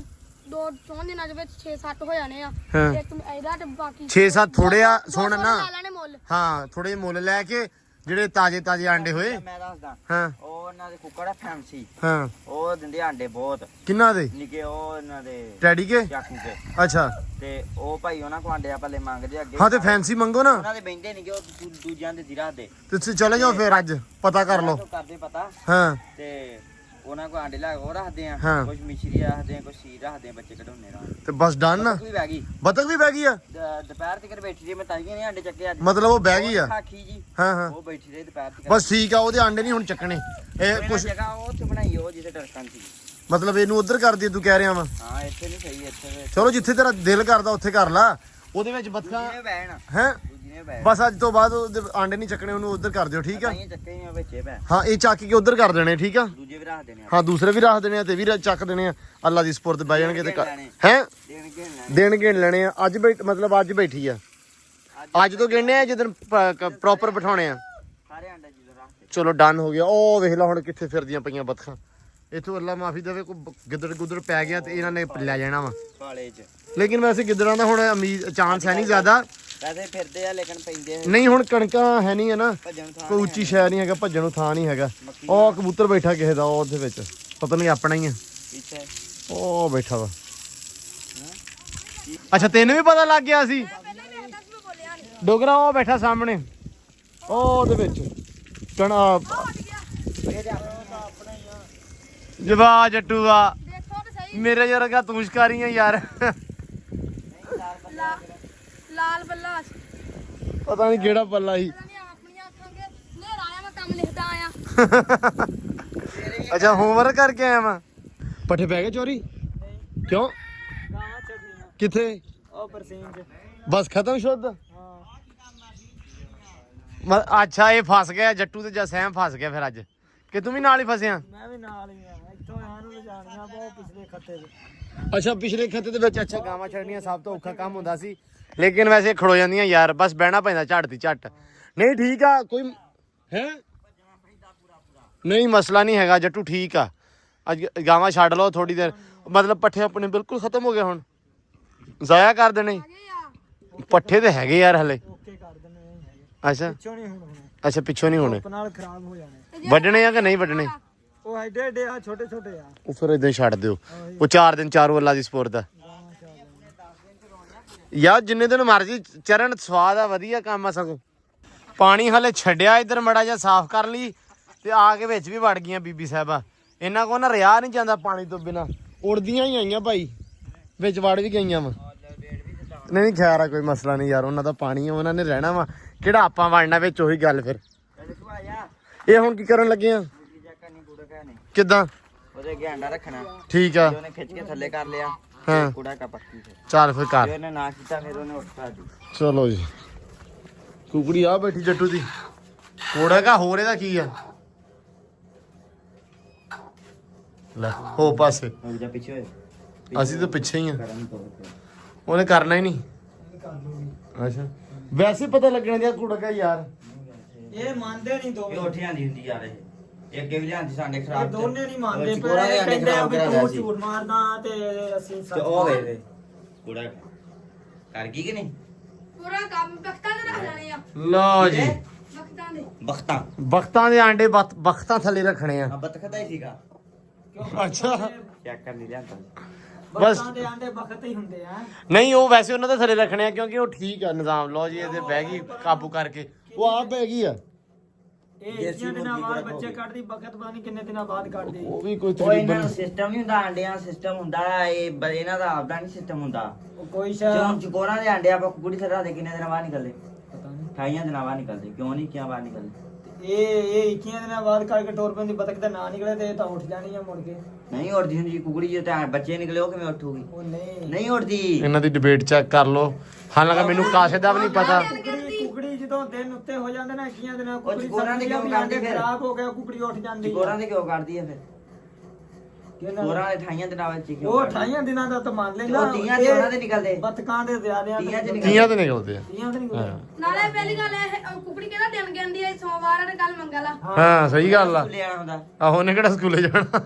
2 ਦਿਨਾਂ ਦੇ ਵਿੱਚ 6-7 ਹੋ ਜਾਣੇ ਆ। ਹਾਂ। ਇੱਕ ਇਹਦਾ ਤੇ ਬਾਕੀ 6-7 ਥੋੜੇ ਆ। ਸੁਣ ਨਾ ਲਾ ਲੈਣੇ ਮੁੱਲ। ਹਾਂ ਥੋੜੇ ਮੁੱਲ ਲੈ ਕੇ ਜਿਹੜੇ ਤਾਜ਼ੇ ਆਂਡੇ ਹੋਏ। ਮੈਂ ਦੱਸਦਾ, ਹਾਂ ਉਹ ਉਹਨਾਂ ਦੇ ਕੁੱਕੜ ਆ ਫੈਂਸੀ, ਹਾਂ ਉਹ ਦਿੰਦੇ ਆਂਡੇ ਬਹੁਤ ਕਿੰਨਾ ਦੇ? ਨਿੱਕੇ ਉਹ ਇਹਨਾਂ ਦੇ ਟੈਡੀ ਕੇ? ਚਾਕੂ ਕੇ। ਅੱਛਾ ਤੇ ਉਹ ਭਾਈ ਉਹਨਾਂ ਕੋ ਆਂਡੇ ਪੱਲੇ ਮੰਗਦੇ ਅੱਗੇ। ਹਾਂ ਤੇ ਫੈਂਸੀ ਮੰਗੋ ਨਾ। ਉਹਨਾਂ ਦੇ ਬੈਂਦੇ ਨਹੀਂ ਕਿ ਉਹ ਦੂਜਿਆਂ ਦੇ ਜ਼ਿਰਾ ਦੇ। ਤੁਸੀਂ ਚਲੇ ਜਾਓ ਫਿਰ ਅੱਜ ਪਤਾ ਕਰ ਲਓ। ਕਰਦੇ ਪਤਾ। ਹਾਂ ਤੇ ਉਹਨਾਂ ਕੋ ਆਂਡੇ ਲਾ ਕੇ ਉਹ ਰੱਖਦੇ ਆ। ਹਾਂ। ਕੁਝ ਮਿਸ਼ਰੀ ਰੱਖਦੇ ਆ, ਕੁਝ ਸੀਰ ਰੱਖਦੇ ਆ, ਬੱਚੇ ਕਢਾਉਣੇ ਨਾਲ। ਤੇ ਬਸ ਡਨ ਨਾ। ਵੀ ਬਹਿ ਗਈ ਬਤਕ ਵੀ ਬਹਿ ਗਈ ਆ। ਦੁਪਹਿਰ ਤੱਕ ਬੈਠੀ ਰਹੀ, ਮੈਂ ਤਾਈਆਂ ਨਹੀਂ ਆਂਡੇ ਚੱਕੇ ਅੱਜ। ਮਤਲਬ ਉਹ ਬਹਿ ਗਈ ਆ। ਖਾਖੀ ਜੀ ਹਾਂ ਹਾਂ ਉਹ ਬੈਠੀ ਰਹੀ ਦੁਪਹਿਰ ਤੱਕ। ਬਸ ਠੀਕ ਆ। ਉਹਦੇ ਆਂਡੇ ਨਹੀਂ ਹੁਣ ਚੱਕਣੇ। ਇਹ ਕੁਛ ਜਗ੍ਹਾ ਉਹ ਉੱਥੇ ਬਣਾਈ ਉਹ ਜਿੱਥੇ ਟਰਕਨ ਸੀ। ਮਤਲਬ ਇਹਨੂੰ ਉਧਰ ਕਰ ਦੀ ਤੂੰ ਕਹਿ ਰਿਹਾ ਵਾ। ਹਾਂ ਇੱਥੇ ਨਹੀਂ ਸਹੀ, ਇੱਥੇ ਚਲੋ ਜਿੱਥੇ ਤੇਰਾ ਦਿਲ ਕਰਦਾ ਉੱਥੇ ਕਰ ਲਾ। ਉਹਦੇ ਵਿੱਚ ਬਤਕਾਂ ਦੂਜੀ ਨੇ ਬਹਿਣ, ਹੈ। ਦੂਜੀ ਨੇ ਬਹਿਣ। ਬਸ ਅੱਜ ਤੋਂ ਬਾਅਦ ਉਹਦੇ ਆਂਡੇ ਨਹੀਂ ਚੱਕਣੇ, ਉਹਨੂੰ ਉਧਰ ਕਰ ਦਿਓ। ਠੀਕ ਆ। ਤਾਈਆਂ ਚੱਕੇ ਹੀ ਆ ਵਿੱਚੇ ਬਹਿ। ਹਾਂ ਇਹ ਚੱਕ ਕੇ ਉਧਰ ਕਰ ਦੇਣੇ। ਠੀਕ ਆ। ਦੂਜੇ ਵੀ ਰੱਖ ਦੇਣੇ ਆ। ਹਾਂ ਦੂਸਰੇ ਵੀ ਰੱਖ ਦੇਣੇ ਆ ਤੇ ਵੀ ਚੱਕ ਦੇਣੇ ਆ। ਅੱਲਾ ਦੀ ਸਪੁਰਦ ਬਹਿ ਜਾਣਗੇ ਤੇ ਹੈ ਦੇਣ ਕੇ ਲੈਣੇ। ਦੇਣ ਗਿਣ ਲੈਣੇ ਆ। ਅੱਜ ਮਤਲਬ ਅੱਜ ਬੈਠੀ ਆ। ਅੱਜ ਤੋਂ ਗਿਣਨੇ ਆ ਜਦੋਂ ਪ੍ਰੋਪਰ ਬਿਠਾਉਣੇ ਆ। ਸਾਰੇ ਆਂਡੇ ਜਿੱਦਾਂ ਚਲੋ ਡਨ ਹੋ ਗਿਆ। ਉਹ ਵੇਖ ਲਾ ਹੁਣ ਕਿੱਥੇ ਫਿਰਦੀਆਂ ਪਈਆਂ ਬੱਤਖਾਂ। ਇੱਥੋਂ ਅੱਲਾ ਮਾਫੀ ਦੇਵੇ ਕੋਈ ਗਿੱਦੜ ਗੁੱਦੜ ਪੈ ਗਿਆ ਤੇ ਇਹਨਾਂ ਨੇ ਲੈ ਜਾਣਾ ਵਾ ਕਾਲੇ ਚ ਲੇਕਿਨ ਵੈਸੇ ਗਿੱਦੜਾਂ ਦਾ ਹੁਣ ਉਮੀਦ ਚਾਂਸ ਹੈ ਨਹੀਂ ਜ਼ਿਆਦਾ। ਵੈਸੇ ਫਿਰਦੇ ਆ ਲੇਕਿਨ ਪੈਂਦੇ ਆ ਨਹੀਂ ਹੁਣ ਕਣਕਾਂ ਹੈ ਨਹੀਂ ਹੈ ਨਾ, ਭੱਜਣ ਥਾਂ ਕੋਈ ਉੱਚੀ ਸ਼ੈ ਨਹੀਂ ਹੈਗਾ, ਭੱਜਣ ਨੂੰ ਥਾਂ ਨਹੀਂ ਹੈਗਾ। ਉਹ ਕਬੂਤਰ ਬੈਠਾ ਕਿਸੇ ਦਾ ਉਹ ਉਹਦੇ ਵਿੱਚ ਪਤਾ ਨਹੀਂ ਆਪਣਾ ਹੀ ਆ, ਇੱਥੇ ਉਹ ਬੈਠਾ ਵਾ। ਅੱਛਾ ਤੈਨੂੰ ਵੀ ਪਤਾ ਲੱਗ ਗਿਆ ਸੀ ਡੋਗਰਾ? ਉਹ ਬੈਠਾ ਸਾਹਮਣੇ ਉਹ ਉਹਦੇ ਵਿੱਚ ਕਣਾ ਜਵਾ ਜੱਟੂਆ ਦੇਖੋ ਤੇ ਸਹੀ ਮੇਰੇ ਵਰਗਾ ਤੂੰ ਸ਼ਿਕਾਰੀ ਆ ਯਾਰ। ਲਾਲ ਬੱਲਾ ਪਤਾ ਨਹੀਂ ਕਿਹੜਾ ਪੱਲਾ ਸੀ। ਨਹੀਂ ਆਪਣੀਆਂ ਅੱਖਾਂ ਕੇ ਨੇਰ ਆਇਆ ਮੈਂ ਕੰਮ ਲਿਖਦਾ ਆਇਆ। ਅੱਛਾ ਹੋਮਵਰਕ ਕਰਕੇ ਆਇਆ ਮੈਂ। ਪੱਠੇ ਪੈ ਗਏ ਚੋਰੀ? ਕਿਉਂ? ਗਾਵਾਂ ਛੱਡਣੀਆਂ ਕਿੱਥੇ? ਉਹ ਪਰਸੀਨ ਚ। ਬਸ ਖਤਮ ਸ਼ੁੱਧ? ਹਾਂ ਅੱਛਾ ਇਹ ਫਸ ਗਿਆ ਜੱਟੂ ਤੇ ਜਾਂ ਸਹਿਮ ਫਸ ਗਿਆ ਫਿਰ ਅੱਜ ਕਿ ਤੂੰ ਵੀ ਨਾਲ ਹੀ ਫਸਿਆ? ਮੈਂ ਵੀ ਨਾਲ ਹੀ ਆ। ਇੱਥੋਂ ਇਹਨੂੰ ਲਿਜਾਣੀਆਂ ਬਹੁਤ ਪਿਛਲੇ ਖੱਤੇ ਚ। ਅੱਛਾ ਪਿਛਲੇ ਖੱਤੇ ਦੇ ਵਿੱਚ ਅੱਛਾ ਗਾਵਾਂ ਛੱਡਣੀਆਂ ਸਭ ਤੋਂ ਔਖਾ ਕੰਮ ਹੁੰਦਾ ਸੀ, ਲੇਕਿਨ ਵੈਸੇ ਖੜੋ ਜਾਂਦੀਆਂ ਯਾਰ, ਬਸ ਬਹਿਣਾ ਪੈਂਦਾ ਝੱਟ ਦੀ ਝੱਟ। ਨਹੀਂ ਠੀਕ ਆ ਕੋਈ ਹੈ ਨਹੀਂ ਮਸਲਾ ਨਹੀਂ ਹੈਗਾ ਜੱਟੂ, ਠੀਕ ਆ। ਅੱਜ ਗਾਵਾਂ ਛੱਡ ਲਓ ਥੋੜੀ ਦੇਰ, ਮਤਲਬ ਪੱਠੇ ਆਪਣੇ ਬਿਲਕੁਲ ਖਤਮ ਹੋ ਗਏ ਹੁਣ, ਜ਼ਾਇਆ ਕਰ ਦੇਣੇ ਪੱਠੇ ਤੇ ਹੈਗੇ ਯਾਰ ਹਲੇ। ਓਕੇ ਕਰ ਦਿੰਦੇ ਹੈਗੇ ਅੱਛਾ ਪਿੱਛੋਂ ਨਹੀਂ ਹੁਣ ਹੋਣੇ, ਅੱਛਾ ਪਿੱਛੋਂ ਨਹੀਂ ਹੋਣੇ, ਧੁੱਪ ਨਾਲ ਖਰਾਬ ਹੋ ਜਾਣੇ। ਵੱਢਣੇ ਆ ਕਿ ਨਹੀਂ ਵੱਢਣੇ? ਉਹ ਐਡੇ ਐਡੇ ਆ, ਛੋਟੇ ਛੋਟੇ ਆ। ਉਹ ਫਿਰ ਇਦਾਂ ਹੀ ਛੱਡ ਦਿਓ, ਉਹ 4 ਦਿਨ ਚਾਰੂ ਅੱਲਾ ਦੀ ਸਪੁਰਦ ਆ ਯਾਰ, ਜਿੰਨੇ ਦਿਨ ਮਰਜੀ ਚਰਨ ਸਵਾਦ ਆ, ਵਧੀਆ ਕੰਮ ਆ। ਸਗੋਂ ਪਾਣੀ ਹਲੇ ਛੱਡਿਆ ਇੱਧਰ ਮੜਾ ਜਿਹਾ ਸਾਫ਼ ਕਰ ਲਈ ਤੇ ਆ ਕੇ ਵਿੱਚ ਵੀ ਵੜ ਗਈਆਂ ਬੀਬੀ ਸਾਹਿਬਾ। ਇਹਨਾਂ ਕੋਲ ਨਾ ਰਿਹਾ ਨਹੀਂ ਜਾਂਦਾ ਪਾਣੀ ਤੋਂ ਬਿਨਾ, ਉੜਦੀਆਂ ਹੀ ਆਈਆਂ ਭਾਈ, ਵਿੱਚ ਵੜ ਵੀ ਗਈਆਂ ਵਾ। ਨਹੀਂ ਖੈਰ ਆ ਕੋਈ ਮਸਲਾ ਨਹੀਂ ਯਾਰ, ਉਹਨਾਂ ਦਾ ਪਾਣੀ ਆ, ਉਹਨਾਂ ਨੇ ਰਹਿਣਾ ਵਾ, ਕਿਹੜਾ ਆਪਾਂ ਵੜਨਾ ਵਿੱਚ, ਉਹੀ ਗੱਲ ਫਿਰ। ਇਹ ਹੁਣ ਕੀ ਕਰਨ ਲੱਗੇ ਆ? ਕਿੱਦਾਂ? ਉਹਦੇ ਅੱਗੇ ਅੰਡਾ ਰੱਖਣਾ, ਠੀਕ ਆ, ਉਹਨੇ ਖਿੱਚ ਕੇ ਥੱਲੇ ਕਰ ਲਿਆ, ਹਾਂ ਕੂੜਾ ਕਾ ਪੱਕੀ ਤੇ ਚੱਲ ਫਿਰ ਕਰ। ਉਹਨੇ ਨਾ ਕੀਤਾ ਫਿਰ ਉਹਨੇ ਉੱਠਾ ਦੀ। ਚਲੋ ਜੀ ਕੁਕੜੀ ਆ ਬੈਠੀ ਜੱਟੂ ਦੀ, ਕੋੜਾ ਕਾ ਹੋਰ ਇਹਦਾ ਕੀ ਆ? ਲੈ ਹੋ ਪਾਸੇ, ਹੋ ਜਾ ਪਿੱਛੇ ਹੋਏ, ਅਸੀਂ ਤਾਂ ਪਿੱਛੇ ਹੀ ਆ, ਕਰਨ ਤੋਂ ਉਹਨੇ ਕਰਨਾ ਹੀ ਨਹੀਂ। ਅੱਛਾ ਵੈਸੇ ਪਤਾ ਲੱਗਣਾ ਦਿਆ ਕੁੜਾ ਕਾ ਯਾਰ, ਇਹ ਮੰਨਦੇ ਨਹੀਂ ਇਹ ਦੋਵੇਂ, ਉੱਠ ਜਾਂਦੀ ਹੁੰਦੀ ਯਾਰ, ਇਹ ਅੱਗੇ ਵੀ ਲਿਆਂਦੀ ਸਾਡੇ ਇਹ ਖਰਾਬ ਦੋਨੇ ਨਹੀਂ ਮੰਨਦੇ। ਪਰ ਚਿਕੋੜਾ ਦੇ ਇਹ ਅੰਡੇ ਕਹਿੰਦੇ ਆ ਖਰਾਬ ਵੀ ਕਰਾ ਦਿਆ ਤੂੰ ਸੀ ਝੂਠ ਮਾਰਦਾ ਤੇ ਅਸੀਂ ਤੇ ਸੱਚ ਉਹ ਵੇ ਕੂੜਾ ਕਰ ਗਈ ਕਿ ਨਹੀਂ? ਪੂਰਾ ਕੰਮ ਬਖਤਾਂ ਦੇ ਰੱਖ ਲੈਣੇ ਆ, ਲਓ ਜੀ ਬਖਤਾਂ ਦੇ। ਬਖਤਾ ਬਖਤਾਂ ਦੇ ਆਂਡੇ ਬਖਤਾਂ ਥੱਲੇ ਰੱਖਣੇ ਆ। ਆ ਬਤਖਦਾ ਹੀ ਸੀਗਾ, ਅੱਛਾ ਚੈੱਕ ਕਰ ਲਈ ਲਿਆਂਦਾ। ਬਸ ਬਖਤਾਂ ਦੇ ਆਂਡੇ ਬਖਤ ਹੀ ਹੁੰਦੇ ਆ। ਨਹੀਂ ਉਹ ਵੈਸੇ ਉਹਨਾਂ ਦੇ ਥੱਲੇ ਰੱਖਣੇ ਆ ਕਿਉਂਕਿ ਉਹ ਠੀਕ ਆ ਨਿਜ਼ਾਮ। ਲਓ ਜੀ ਇਹਦੇ ਬਹਿ ਗਈ ਕਾਬੂ ਕਰਕੇ, ਉਹ ਆਪ ਬਹਿ ਗਈ ਆ। ਇਹ ਇੰਨੇ ਦਿਨਾਂ ਬਾਅਦ ਬੱਚੇ ਕੱਢਦੀ, ਬਖਤ ਪਤਾ ਨਹੀਂ ਕਿੰਨੇ ਦਿਨਾਂ ਬਾਅਦ ਕੱਢਦੀ। ਉਹ ਵੀ ਕੋਈ ਉਹ ਇਹਨਾਂ ਤਕਰੀਬਨ ਨੂੰ ਸਿਸਟਮ ਨਹੀਂ ਹੁੰਦਾ, ਆਂਡਿਆਂ ਸਿਸਟਮ ਹੁੰਦਾ, ਇਹਨਾਂ ਦਾ ਆਪਦਾ ਨਹੀਂ ਸਿਸਟਮ ਹੁੰਦਾ। ਉਹ ਕੋਈ ਜਦੋਂ ਸ਼ਾ ਚਕੋਰਾਂ ਦੇ ਆਂਡੇ ਆਪਾਂ ਕੁੜੀ ਥੱਲੇ ਦੇ ਕਿੰਨੇ ਦਿਨਾਂ ਬਾਅਦ ਨਿਕਲਦੇ? ਪਤਾ ਨਹੀਂ। 28 ਦਿਨਾਂ ਬਾਅਦ ਨਿਕਲਦੇ, ਕਿਉਂ ਨਹੀਂ ਕਿਆ ਬਾਅਦ ਨਿਕਲਦੇ? ਇਹ 21 ਦਿਨਾਂ ਬਾਅਦ ਕੱਢ ਕੇ ਟੋਰ ਪੈਂਦੀ, ਬਤਖ ਦਾ ਨਾਂ ਨਿਕਲੇ ਤੇ ਇਹ ਤਾਂ ਉੱਠ ਜਾਣੀ ਆ ਮੁੜ ਕੇ। ਨਹੀਂ ਉੱਠਦੀ ਹੁੰਦੀ ਕੁਕੜੀ, ਜੇ ਤਾਂ ਬੱਚੇ ਨਿਕਲੇ ਉਹ ਕਿਵੇਂ ਉੱਠੂਗੀ? ਉਹ ਨਹੀਂ ਨਹੀਂ ਉੱਠਦੀ। ਇਹਨਾਂ ਦੀ ਡਿਬੇਟ ਚੈੱਕ ਕਰ ਲਓ। ਹਾਲਾਂਕਿ ਮੈਨੂੰ ਕਾਸੇ ਦਾ ਵੀ ਨਹੀਂ ਪਤਾ। ਕੁਕੜੀ ਜਦੋਂ ਦਿਨ ਉੱਤੇ ਹੋ ਜਾਂਦੇ ਨਾ 21 ਦਿਨਾਂ, ਕੁਕੜੀ ਚਕੋਰਾਂ ਦੇ ਕਿਉਂ ਵੀ ਕੱਢਦੀ ਫਿਰ? ਖਰਾਬ ਹੋ ਗਿਆ, ਕੁਕੜੀ ਉੱਠ ਜਾਂਦੀ। ਚਕੋਰਾਂ ਦੇ ਕਿਉਂ ਕੱਢਦੀ ਹੈ ਫਿਰ? ਕਿਹਨਾਂ ਚਕੋਰਾਂ ਦੇ 28 ਦਿਨਾਂ ਵਿੱਚ ਕਿਉਂ ਉਹ ਕੱਢਦੀ? 28 ਦਿਨਾਂ ਦਾ ਤਾਂ ਮੰਨ ਲੈਂਦਾ। ਉਹ 30 ਤੇ ਉਹਨਾਂ ਦੇ ਨਿਕਲਦੇ। ਬਤਕਾਂ ਦੇ ਜ਼ਿਆਦਿਆਂ ਤੀਆਂ ਚ ਦੇ ਨਿਕਲਦੇ। ਤੀਆਂ ਤੇ ਨਿਕਲਦੇ ਆ। 30 ਤੇ ਨਹੀਂ ਹਾਂ। ਨਾਲੇ ਪਹਿਲੀ ਗੱਲ ਇਹ ਕੁਕੜੀ ਕਿਹੜਾ ਦਿਨ ਕਹਿੰਦੀ ਐ, ਸੋਮਵਾਰ ਆ ਤੇ ਕੱਲ ਮੰਗਲ ਆ। ਹਾਂ ਸਹੀ ਗੱਲ ਆ। ਸਕੂਲੇ ਆਉਣਾ ਹੁੰਦਾ। ਆਹੋ ਉਹਨੇ ਕਿਹੜਾ ਸਕੂਲੇ ਜਾਣਾ।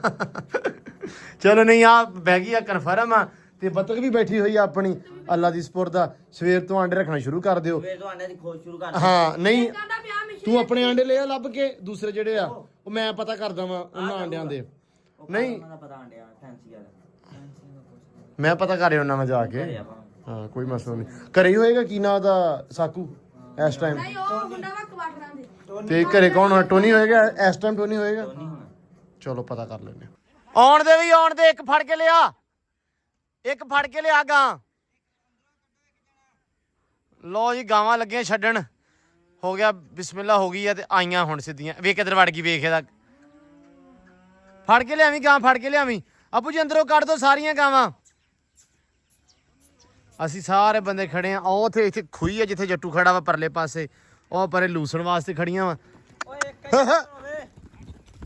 ਚਲੋ ਨਹੀਂ ਆ ਬਹਿ ਗਈ ਆ, ਕਨਫਰਮ ਆ। ਤੇ ਬਤਕ ਵੀ ਬੈਠੀ ਹੋਈ ਆ ਆਪਣੀ, ਅੱਲਾ ਦੀ ਸਪੁਰਦ ਆ। ਸਵੇਰ ਤੋਂ ਆਂਡੇ ਰੱਖਣਾ ਸ਼ੁਰੂ ਕਰ ਦਿਓ। ਸਵੇਰ ਤੋਂ ਆਂਡਿਆਂ ਦੀ ਖੋਜ ਸ਼ੁਰੂ ਕਰ। ਹਾਂ ਨਹੀਂ ਕਹਿੰਦਾ ਪਿਆ ਮਿਸ਼ਰੀ ਤੂੰ ਆਪਣੇ ਆਂਡੇ ਲੈ ਆ ਲੱਭ ਕੇ, ਦੂਸਰੇ ਜਿਹੜੇ ਆ ਉਹ ਮੈਂ ਪਤਾ ਕਰਦਾ ਵਾਂ ਉਹਨਾਂ ਆਂਡਿਆਂ ਦੇ। ਨਹੀਂ ਉਹਨਾਂ ਦਾ ਪਤਾ ਆਂਡਿਆਂ ਫੈਂਸੀ ਵਾਲਾ। ਮੈਂ ਪਤਾ ਕਰ ਉਹਨਾਂ ਨਾਲ ਜਾ ਕੇ। ਘਰੇ ਆਪਾਂ ਹਾਂ ਕੋਈ ਮਸਲਾ ਨਹੀਂ, ਘਰੇ ਹੀ ਹੋਏਗਾ। ਕੀ ਨਾਂ ਦਾ ਸਾਕੂ ਇਸ ਟਾਈਮ? ਨਹੀਂ ਉਹ ਮੁੰਡਾ ਵਾ ਕਵਾਟਰਾਂ ਦੇ। ਤੇ ਘਰੇ ਕੌਣ ਹੋਣਾ? ਟੋਨੀ ਹੋਏਗਾ ਇਸ ਟਾਈਮ? ਟੋਨੀ ਹੋਏਗਾ। ਨਹੀਂ ਹੋਣਾ। ਚਲੋ ਪਤਾ ਕਰ ਲੈਂਦੇ ਹਾਂ। ਆਉਣ ਦੇ ਵੀ ਆਉਣ ਦੇ, ਇੱਕ ਫੜ ਕੇ ਲਿਆ, ਇੱਕ ਫੜ ਕੇ ਲਿਆ ਗਾਂ। ਲੋ ਜੀ ਗਾਵਾਂ ਲੱਗੀਆਂ ਛੱਡਣ, ਹੋ ਗਿਆ ਬਿਸਮਿਲ੍ਲਾ ਹੋ ਗਈ ਆ ਤੇ ਆਈਆਂ ਹੁਣ ਸਿੱਧੀਆਂ। ਵੇਖ ਕਿੱਧਰ ਵੜ ਗਈ, ਵੇਖ ਇਹਦਾ। ਫੜ ਕੇ ਲਿਆਵੀਂ ਗਾਂ, ਫੜ ਕੇ ਲਿਆਵੀਂ। ਆਪੂ ਜੀ ਅੰਦਰੋਂ ਕੱਢ ਦੋ ਸਾਰੀਆਂ ਗਾਵਾਂ। ਅਸੀਂ ਸਾਰੇ ਬੰਦੇ ਖੜੇ ਆ। ਉਹ ਉੱਥੇ ਇੱਥੇ ਖੂਹੀ ਆ ਜਿੱਥੇ ਜੱਟੂ ਖੜਾ ਵਾ ਪਰਲੇ ਪਾਸੇ, ਉਹ ਪਰੇ ਲੂਸਣ ਵਾਸਤੇ ਖੜੀਆਂ ਵਾ। ਓਏ ਇੱਕ ਹੀ ਹੋਵੇ।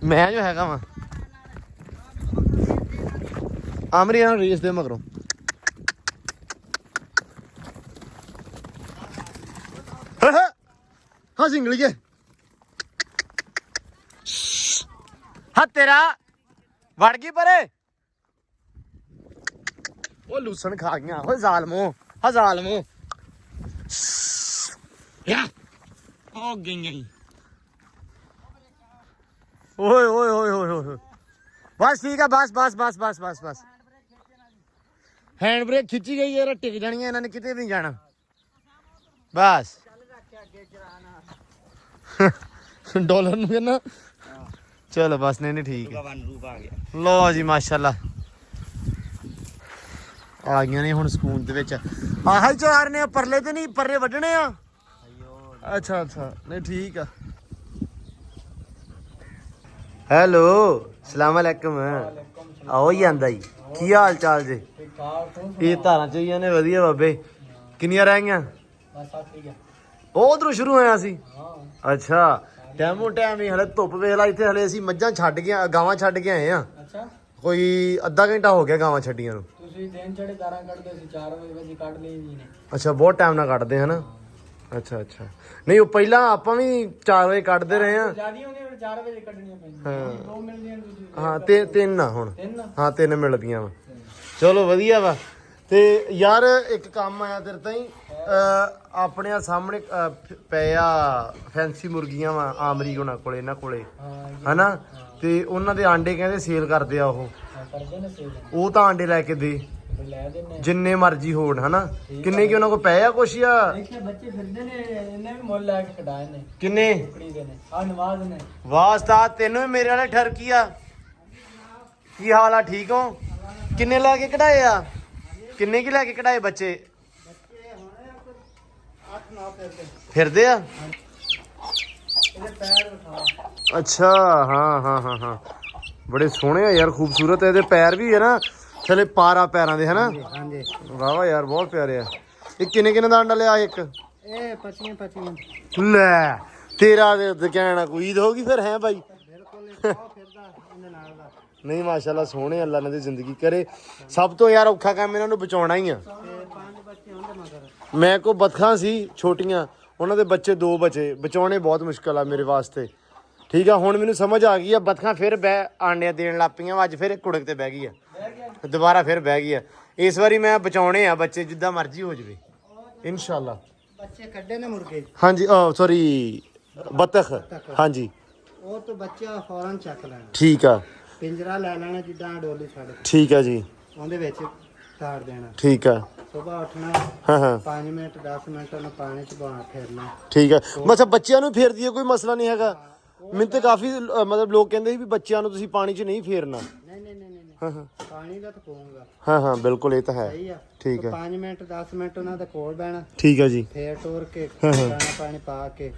ਮੈਂ ਜੋ ਹੈਗਾ ਵਾ ਆਮਰੀ ਨਾਲ ਰੇਸ ਦੇ ਮਗਰੋਂ। ਹਾਂ ਸਿੰਗਲੀਏ ਹਾਂ ਤੇਰਾ ਵੜ ਗਈ ਪਰੇ ਉਹ ਲੂਸਣ ਖਾ ਗਈਆਂ ਓਏ ਜ਼ਾਲਮੋ ਜ਼ਾਲਮੋ ਯਾ ਹੋ ਗਈਆਂ ਓਏ ਓਏ ਓਏ ਓਏ ਬਸ ਠੀਕ ਆ ਬਸ ਹੈਂਡ ਬ੍ਰੇਕ ਖਿੱਚੀ ਗਈ ਯਾਰ ਟਿਕ ਜਾਣੀਆਂ ਇਹਨਾਂ ਨੇ ਕਿਤੇ ਵੀ ਨਹੀਂ ਜਾਣਾ ਬਸ ਡਾਲਰ ਨੂੰ ਕਹਿੰਦਾ ਚਲੋ ਬਸ ਨਹੀਂ ਠੀਕ ਹੈ ਰੂਪ ਆ ਗਿਆ ਲੋ ਜੀ ਮਾਸ਼ਾਅੱਲਾ ਆ ਗਈਆਂ ਨੇ ਹੁਣ ਸਕੂਨ ਦੇ ਵਿੱਚ ਆਹ ਹੀ ਚਾਰ ਨੇ ਪਰਲੇ ਤੇ ਨਹੀਂ ਪਰਲੇ ਵੱਢਣੇ ਆ ਅੱਛਾ ਨਹੀਂ ਠੀਕ ਆ ਹੈਲੋ ਸਲਾਮ ਅਲੈਕਮ ਆਓ ਹੀ ਆਂਦਾ ਜੀ ਕੀ ਹਾਲ ਚਾਲ ਜੀ ਇਹ ਧਾਰਾਂ ਚੋਈਆਂ ਨੇ ਵਧੀਆ ਬਾਬੇ ਕਿੰਨੀਆਂ ਰਹਿ ਗਈਆਂ ਉਹ ਉਧਰੋਂ ਸ਼ੁਰੂ ਹੋਇਆ ਸੀ ਅੱਛਾ ਟਾਈਮ ਹੀ ਹਲੇ ਧੁੱਪ ਵੇਖ ਲਾ ਇੱਥੇ ਹਲੇ ਅਸੀਂ ਮੱਝਾਂ ਛੱਡ ਗਿਆ ਗਾਵਾਂ ਛੱਡ ਕੇ ਆਏ ਆ ਅੱਛਾ ਕੋਈ ਅੱਧਾ ਘੰਟਾ ਹੋ ਗਿਆ ਗਾਵਾਂ ਛੱਡੀਆਂ ਨੂੰ ਤੁਸੀਂ ਦਿਨ ਚੜੇ ਦਾਰਾਂ ਕੱਢਦੇ ਸੀ 4 ਵਜੇ ਕੱਢ ਲਈ ਜੀ ਨੇ ਅੱਛਾ ਬਹੁਤ ਟਾਈਮ ਨਾਲ ਕੱਢਦੇ ਹਨਾ ਅੱਛਾ ਨਹੀਂ ਉਹ ਪਹਿਲਾਂ ਆਪਾਂ ਵੀ 4 ਵਜੇ ਕੱਢਦੇ ਰਹੇ ਆ ਜਿਆਦੀ ਉਹਨੇ 4 ਵਜੇ ਕੱਢਣੀਆਂ ਪੈਂਦੀਆਂ ਦੋ ਮਿਲਦੀਆਂ ਤੁਸੀਂ ਹਾਂ ਤਿੰਨ ਆ ਹੁਣ ਤਿੰਨ ਹਾਂ 3 ਮਿਲਦੀਆਂ ਵਾ ਚਲੋ ਵਧੀਆ ਵਾ ਤੇ ਯਾਰ ਇੱਕ ਕੰਮ ਆਇਆ ਤੇਰੇ ਤਾਈਂ ਆਪਣੇ ਸਾਹਮਣੇ ਪਏ ਆ ਫੈਂਸੀ ਮੁਰਗੀਆਂ ਵਾ ਆਮਰੀ ਉਹਨਾਂ ਕੋਲੇ ਇਹਨਾਂ ਕੋਲੇ ਹਨਾ ਤੇ ਉਹਨਾਂ ਦੇ ਆਂਡੇ ਕਹਿੰਦੇ ਸੇਲ ਕਰਦੇ ਆ ਉਹ ਕਰਦੇ ਨੇ ਸੇਲ ਉਹ ਤਾਂ ਆਂਡੇ ਲੈ ਕੇ ਦੇ ਲੈ ਦਿੰਨੇ ਜਿੰਨੇ ਮਰਜ਼ੀ ਹੋਣ ਹਨਾ ਕਿੰਨੇ ਕਿ ਉਹਨਾਂ ਕੋਲ ਪਏ ਆ ਕੁਛ ਆ ਦੇਖਿਆ ਬੱਚੇ ਫਿਰਦੇ ਨੇ ਇਹਨੇ ਵੀ ਮੁੱਲ ਲੈ ਕੇ ਕਢਾਏ ਨੇ ਕਿੰਨੇ ਕੁੜੀ ਦੇ ਨੇ ਆ ਨਵਾਜ਼ ਨੇ ਵਾਸਤਾ ਤੈਨੂੰ ਵੀ ਮੇਰੇ ਵਾਲੇ ਠਰਕੀ ਆ ਕੀ ਹਾਲ ਆ ਠੀਕ ਹੋ ਕਿੰਨੇ ਲੈ ਕੇ ਕਢਾਏ ਆ ਕਿੰਨੇ ਕੀ ਲੈ ਕੇ ਕਢਾਏ ਬੱਚੇ ਫਿਰਦੇ ਆ ਅੱਛਾ ਹਾਂ ਬੜੇ ਸੋਹਣੇ ਆ ਯਾਰ ਖੂਬਸੂਰਤ ਇਹਦੇ ਪੈਰ ਵੀ ਹੈ ਨਾ ਥਲੇ ਪਾਰਾ ਪੈਰਾਂ ਦੇ ਹਨਾ ਹਾਂਜੀ ਵਾਹ ਵਾਹ ਯਾਰ ਬਹੁਤ ਪਿਆਰੇ ਆ ਇਹ ਕਿੰਨੇ ਦਾ ਅੰਡਾ ਲਿਆ ਇੱਕ ਇਹ 25 ਲੈ ਤੇਰਾ ਦੇ ਉੱਤੇ ਕਹਿਣਾ ਕੋਈ ਈਦ ਹੋਗੀ ਫਿਰ ਹੈ ਬਾਈ ਬਿਲਕੁਲ ਫਿਰਦਾ ਇਹਦੇ ਨਾਲ ਦਾ ਨਹੀਂ ਮਾਸ਼ਾਅੱਲਾ ਸੋਹਣੇ ਅੱਲਾ ਨੇ ਦੀ ਜ਼ਿੰਦਗੀ ਕਰੇ ਸਭ ਤੋਂ ਯਾਰ ਔਖਾ ਕੰਮ ਇਹਨਾਂ ਨੂੰ ਬਚਾਉਣਾ ਹੀ ਆ 5 ਬੱਚੇ ਹੁੰਦੇ ਮਗਰ ਮੈਂ ਕੋ ਬਤਖਾਂ ਸੀ ਛੋਟੀਆਂ ਉਹਨਾਂ ਦੇ ਬੱਚੇ 2 ਬਚੇ ਬਚਾਉਣੇ ਬਹੁਤ ਮੁਸ਼ਕਲ ਆ ਮੇਰੇ ਵਾਸਤੇ ਠੀਕ ਆ ਹੁਣ ਮੈਨੂੰ ਸਮਝ ਆ ਗਈ ਆ ਬਤਖਾਂ ਫਿਰ ਆਂਡਿਆਂ ਦੇਣ ਲੱਗ ਪਈਆਂ ਅੱਜ ਫਿਰ ਕੁੜਕ ਤੇ ਬਹਿ ਗਈ ਆ ਦੁਬਾਰਾ ਫਿਰ ਬਹਿ ਗਈ ਆ ਇਸ ਵਾਰੀ ਮੈਂ ਬਚਾਉਣੇ ਆ ਬੱਚੇ ਜਿੱਦਾਂ ਮਰਜ਼ੀ ਹੋ ਜਵੇ ਇਨਸ਼ਾਅੱਲਾ ਬੱਚੇ ਕੱਢੇ ਨੇ ਮੁਰਗੇ ਹਾਂਜੀ ਸੌਰੀ ਬਤਖ ਹਾਂਜੀ ਉਹ ਤੋਂ ਬੱਚਾ ਫੌਰਨ ਚੱਕ ਲੈਣਾ ਠੀਕ ਆ ਪਿੰਜਰਾ ਲੈ ਲੈਣਾ ਜਿੱਦਾਂ ਡੋਲੀ ਛੱਡ ਠੀਕ ਆ ਜੀ ਉਹਦੇ ਵਿੱਚ ਤਾੜ ਦੇਣਾ ਠੀਕ ਆ ਸਵੇਰ ਉੱਠਣਾ ਹਾਂ 5 ਮਿੰਟ 10 ਮਿੰਟ ਉਹਨੂੰ ਪਾਣੀ ਚ ਬਣਾ ਫੇਰਨਾ ਠੀਕ ਆ ਬਸ ਬੱਚਿਆਂ ਨੂੰ ਫੇਰਦੀ ਕੋਈ ਮਸਲਾ ਨਹੀਂ ਹੈਗਾ ਮੈਨੂੰ ਤੇ ਕਾਫੀ ਮਤਲਬ ਲੋਕ ਕਹਿੰਦੇ ਸੀ ਵੀ ਬੱਚਿਆਂ ਨੂੰ ਤੁਸੀਂ ਪਾਣੀ 'ਚ ਨਹੀਂ ਫੇਰਨਾ ਨਹੀਂ ਪਾਣੀ ਦਾ ਤਾਂ ਪਊਗਾ ਹਾਂ ਬਿਲਕੁਲ ਇਹ ਤਾਂ ਹੈ ਸਹੀ ਆ ਠੀਕ ਆ 5 ਮਿੰਟ 10 ਮਿੰਟ ਉਹਨਾਂ ਦੇ ਕੋਲ ਬਹਿਣਾ ਠੀਕ ਆ ਜੀ ਫੇਰ ਟੋਰ ਕੇ ਦਾਣਾ ਪਾਣੀ ਪਾ ਕੇ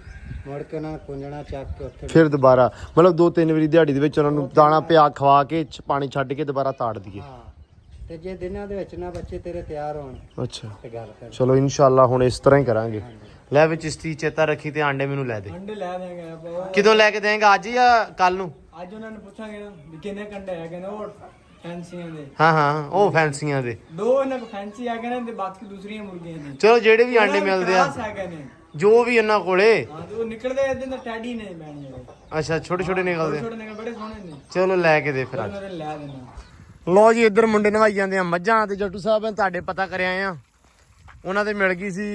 ਮੁੜ ਕੇ ਉਹਨਾਂ ਨੂੰ ਕੁੰਜਣਾ ਚੱਕ ਕੇ ਉੱਥੇ ਫਿਰ ਦੁਬਾਰਾ ਮਤਲਬ 2-3 ਵਾਰੀ ਦਿਹਾੜੀ ਦੇ ਵਿੱਚ ਉਹਨਾਂ ਨੂੰ ਦਾਣਾ ਪਿਆ ਖਵਾ ਕੇ ਪਾਣੀ ਛੱਡ ਕੇ ਦੁਬਾਰਾ ਤਾੜ ਦਈਏ ਹਾਂ ਤੇ ਜੇ ਦਿਨਾਂ ਦੇ ਵਿੱਚ ਨਾ ਬੱਚੇ ਤੇਰੇ ਤਿਆਰ ਹੋਣ ਅੱਛਾ ਤੇ ਗੱਲ ਕਰ ਚਲੋ ਇਨਸ਼ਾਅੱਲਾ ਹੁਣ ਇਸ ਤਰ੍ਹਾਂ ਹੀ ਕਰਾਂਗੇ ਲੈ ਵਿੱਚ ਚਿਸ਼ਤੀ ਚੇਤਾ ਰੱਖੀ ਤੇ ਆਂਡੇ ਮੈਨੂੰ ਲੈ ਦੇ ਅੰਡੇ ਲੈ ਦੇਂਗੇ ਆਪਾਂ ਕਿਦੋਂ ਲੈ ਕੇ ਦੇਂਗਾ ਅੱਜ ਜਾਂ ਕੱਲ ਨੂੰ ਅੱਜ ਉਹਨਾਂ ਨੂੰ ਪੁੱਛਾਂਗੇ ਨਾ ਵੀ ਕਿੰਨੇ ਕੰਡੇ ਹੈਗੇ ਨੇ ਉਹ ਫੈਂਸੀਆਂ ਦੇ ਹਾਂ ਉਹ ਫੈਂਸੀਆਂ ਦੇ 2 ਇਹਨਾਂ ਕੋ ਫੈਂਸੀ ਹੈਗੇ ਨੇ ਤੇ ਬਾਕੀ ਦੂਸਰੀਆਂ ਮੁਰਗੀਆਂ ਨੇ ਚਲੋ ਜਿਹੜੇ ਵੀ ਆਂਡੇ ਮਿਲਦੇ ਆ ਕਲਾਸ ਹੈਗੇ ਨੇ ਜੋ ਵੀ ਇਹਨਾਂ ਕੋਲੇ ਹਾਂ ਤੇ ਉਹ ਨਿਕਲਦੇ ਇਹਦੇ ਨਾਲ ਟੈਡੀ ਨੇ ਬੈਣ ਜਿਹੜੇ ਅੱਛਾ ਛੋਟੇ ਨਿਕਲਦੇ ਛੋਟੇ ਨੇ ਬੜੇ ਸੋਹਣੇ ਨੇ ਚਲੋ ਲੈ ਕੇ ਦੇ ਫਿਰ ਅੱਜ ਉਹਨਾਂ ਨੇ ਲੈ ਦੇਣਾ ਲੋ ਜੀ ਇੱਧਰ ਮੁੰਡੇ ਨਵਾਈ ਜਾਂਦੇ ਆ ਮੱਝਾਂ ਤੇ ਜੱਟੂ ਸਾਹਿਬ ਨੇ ਤੁਹਾਡੇ ਪਤਾ ਕਰਿਆ ਆ ਉਹਨਾਂ ਦੇ ਮਿਲ ਗਈ ਸੀ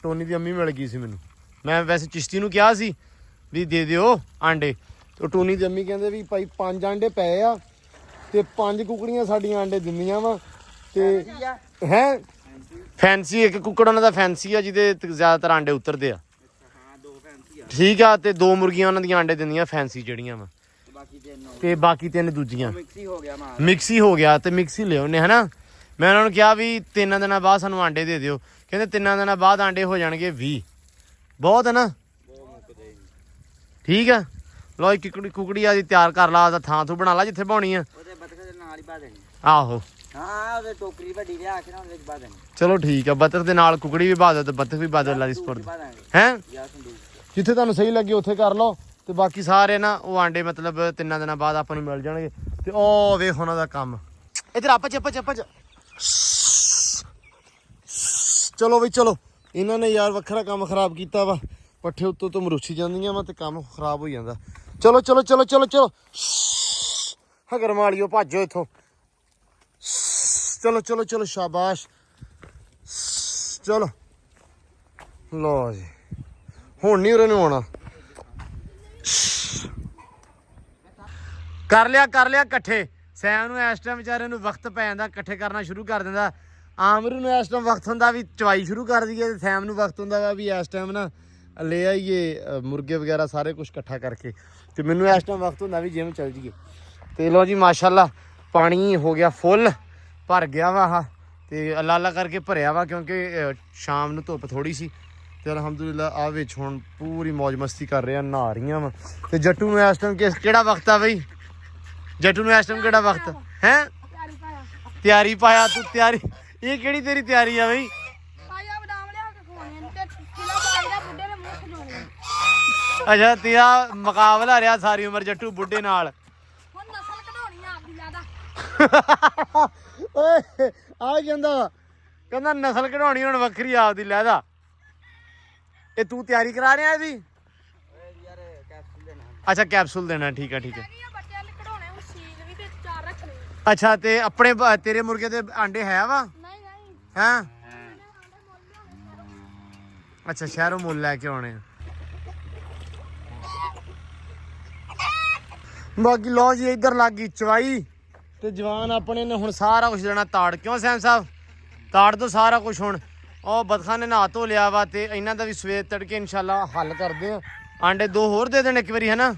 ਟੋਨੀ ਦੀ ਅੰਮੀ ਮਿਲ ਗਈ ਸੀ ਮੈਨੂੰ ਮੈਂ ਵੈਸੇ ਚਿਸ਼ਤੀ ਨੂੰ ਕਿਹਾ ਸੀ ਵੀ ਦੇ ਦਿਓ ਆਂਡੇ ਤੇ ਟੋਨੀ ਦੀ ਅੰਮੀ ਕਹਿੰਦੇ ਵੀ ਭਾਈ 5 ਆਂਡੇ ਪਏ ਆ ਤੇ 5 ਕੁਕੜੀਆਂ ਸਾਡੀਆਂ ਆਂਡੇ ਦਿੰਦੀਆਂ ਵਾ ਤੇ ਹੈ ਫੈਂਸੀ ਇੱਕ ਕੁੱਕੜ ਉਹਨਾਂ ਦਾ ਫੈਂਸੀ ਆ ਜਿਹਦੇ ਜ਼ਿਆਦਾਤਰ ਆਂਡੇ ਉਤਰਦੇ ਆ ਠੀਕ ਆ ਤੇ 2 ਮੁਰਗੀਆਂ ਉਹਨਾਂ ਦੀਆਂ ਆਂਡੇ ਦਿੰਦੀਆਂ ਫੈਂਸੀ ਜਿਹੜੀਆਂ ਵਾ ਤੇ ਬਾਕੀ 3 ਦੂਜੀਆਂ ਮਿਕਸੀ ਹੋ ਗਿਆ ਤੇ ਮਿਕਸੀ ਲਿਆਉਨੇ ਹਨਾ ਮੈਂ ਉਹਨਾਂ ਨੂੰ ਕਿਹਾ ਵੀ 3 ਦਿਨਾਂ ਬਾਅਦ ਸਾਨੂੰ ਆਂਡੇ ਦੇ ਦਿਓ ਕਹਿੰਦੇ 3 ਦਿਨਾਂ ਬਾਅਦ ਆਂਡੇ ਹੋ ਜਾਣਗੇ 20 ਬਹੁਤ ਹੈ ਨਾ ਠੀਕ ਆ ਲੋ ਕੁਕੜੀ ਆਦੀ ਤਿਆਰ ਕਰ ਲਾ ਉਹਦਾ ਥਾਂ ਥੂ ਬਣਾ ਲਾ ਜਿੱਥੇ ਪਾਉਣੀ ਆ ਉਹਦੇ ਬਤਖ ਦੇ ਨਾਲ ਹੀ ਪਾ ਦੇਣੀ ਆਹੋ ਹਾਂ ਉਹਦੇ ਟੋਕਰੀ ਵੱਡੀ ਲਿਆ ਕੇ ਨਾ ਉਹਦੇ ਵਿੱਚ ਪਾ ਦੇਣੀ ਚਲੋ ਠੀਕ ਆ ਬੱਤਖ ਦੇ ਨਾਲ ਕੁਕੜੀ ਵੀ ਪਾ ਦਿਓ ਤੇ ਬੱਤਖ ਵੀ ਪਾ ਦਿਓ ਅੱਲਾ ਦੀ ਸਪੁਰਦ ਹੈ ਜਿੱਥੇ ਤੁਹਾਨੂੰ ਸਹੀ ਲੱਗੇ ਉੱਥੇ ਕਰ ਲਓ ਤੇ ਬਾਕੀ ਸਾਰੇ ਨਾ ਉਹ ਆਂਡੇ ਮਤਲਬ 3 ਦਿਨਾਂ ਬਾਅਦ ਆਪਾਂ ਨੂੰ ਮਿਲ ਜਾਣਗੇ ਤੇ ਉਹ ਵੇਖ ਉਹਨਾਂ ਦਾ ਕੰਮ ਇੱਧਰ ਆਪਾਂ ਚੱਪਾ ਚਲੋ ਵੀ ਚਲੋ ਇਹਨਾਂ ਨੇ ਯਾਰ ਵੱਖਰਾ ਕੰਮ ਖਰਾਬ ਕੀਤਾ ਵਾ ਪੱਠੇ ਉੱਤੋਂ ਤੋਂ ਮਰੂਛੀ ਜਾਂਦੀਆਂ ਵਾ ਤੇ ਕੰਮ ਖਰਾਬ ਹੋ ਜਾਂਦਾ ਚਲੋ ਹਗਰਮਾਲੀਓ ਭਾਜੋ ਇੱਥੋਂ। ਚਲੋ ਚਲੋ ਚਲੋ ਸ਼ਾਬਾਸ਼। ਚਲੋ ਲੋ ਜੀ ਹੁਣ ਨਹੀਂ ਉਰੇ ਨੂੰ ਆਉਣਾ। ਕਰ ਲਿਆ ਇਕੱਠੇ। ਸੈਮ ਨੂੰ ਇਸ ਟਾਈਮ ਵਿਚਾਰੇ ਨੂੰ ਵਕਤ ਪੈ ਜਾਂਦਾ, ਇਕੱਠੇ ਕਰਨਾ ਸ਼ੁਰੂ ਕਰ ਦਿੰਦਾ। ਆਮਰੂ ਨੂੰ ਇਸ ਟਾਈਮ ਵਕਤ ਹੁੰਦਾ ਵੀ ਚਵਾਈ ਸ਼ੁਰੂ ਕਰ ਦਈਏ, ਤੇ ਸੈਮ ਨੂੰ ਵਕਤ ਹੁੰਦਾ ਵਾ ਵੀ ਇਸ ਟਾਈਮ ਨਾ ਲੈ ਆਈਏ ਮੁਰਗੇ ਵਗੈਰਾ ਸਾਰੇ ਕੁਝ ਇਕੱਠਾ ਕਰਕੇ, ਤੇ ਮੈਨੂੰ ਇਸ ਟਾਈਮ ਵਕਤ ਹੁੰਦਾ ਵੀ ਜਿਮ ਚੱਲ ਜਾਈਏ। ਤੇ ਲੋ ਜੀ ਮਾਸ਼ਾਅੱਲਾ ਪਾਣੀ ਹੋ ਗਿਆ ਫੁੱਲ, ਭਰ ਗਿਆ ਵਾ ਆਹ, ਤੇ ਅੱਲਾ ਅੱਲਾ ਕਰਕੇ ਭਰਿਆ ਵਾ ਕਿਉਂਕਿ ਸ਼ਾਮ ਨੂੰ ਧੁੱਪ ਥੋੜੀ ਸੀ। ਤੇ ਅਲਹਮਦੁਲਿਲਾ ਆ ਵਿੱਚ ਹੁਣ ਪੂਰੀ ਮौज ਮਸਤੀ ਕਰ ਰਹੇ ਆ, ਨਹਾ ਰਹੀਆਂ ਵਾ। ਤੇ ਜੱਟੂ ਨੂੰ ਇਸ ਟਾਈਮ ਕਿਹੜਾ ਵਕਤ ਆ ਬਈ? ਜੱਟੂ ਨੂੰ ਇਸ ਟਾਈਮ ਕਿਹੜਾ ਵਕਤ ਹੈ? ਤਿਆਰੀ ਪਾਇਆ ਤੂੰ? ਤਿਆਰੀ ਇਹ ਕਿਹੜੀ ਤੇਰੀ ਤਿਆਰੀ ਆ ਬਈ? ਆਇਆ ਬਦਾਮ ਲਿਆ ਕੇ ਖਵਾਉਣੇ ਨੇ ਤੇ ਕਿਲਾ ਪਾਈਦਾ ਬੁੱਢੇ ਦੇ ਮੂੰਹ ਖਜੋਣੇ। ਅੱਛਾ ਤੇਰਾ ਮੁਕਾਬਲਾ ਰਿਹਾ ਸਾਰੀ ਉਮਰ ਜੱਟੂ ਬੁੱਢੇ ਨਾਲ। ਹੁਣ ਨਸਲ ਕਢਾਉਣੀ ਆ ਆਪਦੀ ਜ਼ਿਆਦਾ। ਓਏ ਆ ਕਹਿੰਦਾ ਨਸਲ ਕਢਾਉਣੀ ਹੁਣ ਵੱਖਰੀ ਆਪਦੀ ਲੈਦਾ। ਇਹ ਤੂੰ ਤਿਆਰੀ ਕਰਾ ਰਿਹਾ ਇਹਦੀ? ਯਾਰ ਕੈਪਸੂਲ ਦੇਣਾ। ਅੱਛਾ ਕੈਪਸੂਲ ਦੇਣਾ, ਠੀਕ ਆ ਠੀਕ ਆ। ਹੈਗੀ ਆ ਬੱਚਿਆਂ ਲਈ ਕਢਾਉਣੇ, ਹੁਣ ਸੀਲ ਵੀ ਤੇ 4 ਰੱਖਣੇ। ਅੱਛਾ ਤੇ ਆਪਣੇ ਤੇਰੇ ਮੁਰਗੇ ਦੇ ਆਂਡੇ ਹੈ ਵਾ? ਨਹੀਂ ਨਹੀਂ ਹੈਂ? ਅੱਛਾ ਸ਼ਹਿਰੋਂ ਮੁੱਲ ਲੈ ਕੇ ਆਉਣੇ ਆ। ਬਾਕੀ ਲੋ ਜੀ ਇੱਧਰ ਲੱਗ ਗਈ ਚਵਾਈ, ਤੇ ਜਵਾਨ ਆਪਣੇ ਨੇ ਹੁਣ ਸਾਰਾ ਕੁਝ ਲੈਣਾ ਤਾੜ। ਕਿਉਂ ਸੈਮ ਸਾਹਿਬ? ਤਾੜ ਤੋਂ ਸਾਰਾ ਕੁਝ ਹੁਣ ਉਹ ਬਦਖਾਂ ਨੇ ਨਹਾ ਧੋ ਲਿਆ ਵਾ, ਤੇ ਇਹਨਾਂ ਦਾ ਵੀ ਸਵੇਰ ਤੜਕੇ ਇਨਸ਼ਾਅੱਲਾ ਹੱਲ ਕਰਦੇ ਆ। ਆਂਡੇ 2 ਹੋਰ ਦੇ ਦੇਣ ਇੱਕ ਵਾਰੀ, ਹੈ ਨਾ?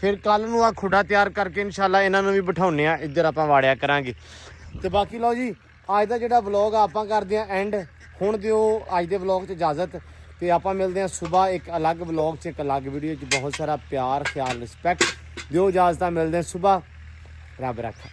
ਫਿਰ ਕੱਲ ਨੂੰ ਆ ਖੁੱਡਾ ਤਿਆਰ ਕਰਕੇ ਇਨਸ਼ਾਅੱਲਾ ਇਹਨਾਂ ਨੂੰ ਵੀ ਬਿਠਾਉਣੇ ਆ, ਇੱਧਰ ਆਪਾਂ ਵਾੜਿਆ ਕਰਾਂਗੇ। ਤੇ ਬਾਕੀ ਲਓ ਜੀ ਅੱਜ ਦਾ ਜਿਹੜਾ ਵਲੌਗ ਆਪਾਂ ਕਰਦੇ ਆ ਐਂਡ। ਹੁਣ ਦਿਓ ਅੱਜ ਦੇ ਵਲੌਗ 'ਚ ਇਜਾਜ਼ਤ, ਤੇ ਆਪਾਂ ਮਿਲਦੇ ਆ ਸਵੇਰ ਇੱਕ ਅਲੱਗ ਵਲੌਗ 'ਚ, ਇੱਕ ਅਲੱਗ ਵੀਡੀਓ 'ਚ। ਬਹੁਤ ਸਾਰਾ ਪਿਆਰ, ਖਿਆਲ, ਰਿਸਪੈਕਟ ਦਿਓ ਇਜਾਜ਼ਤ। ਮਿਲਦੇ ਆ ਸਵੇਰ। ਰੱਬ ਰੱਖਾ।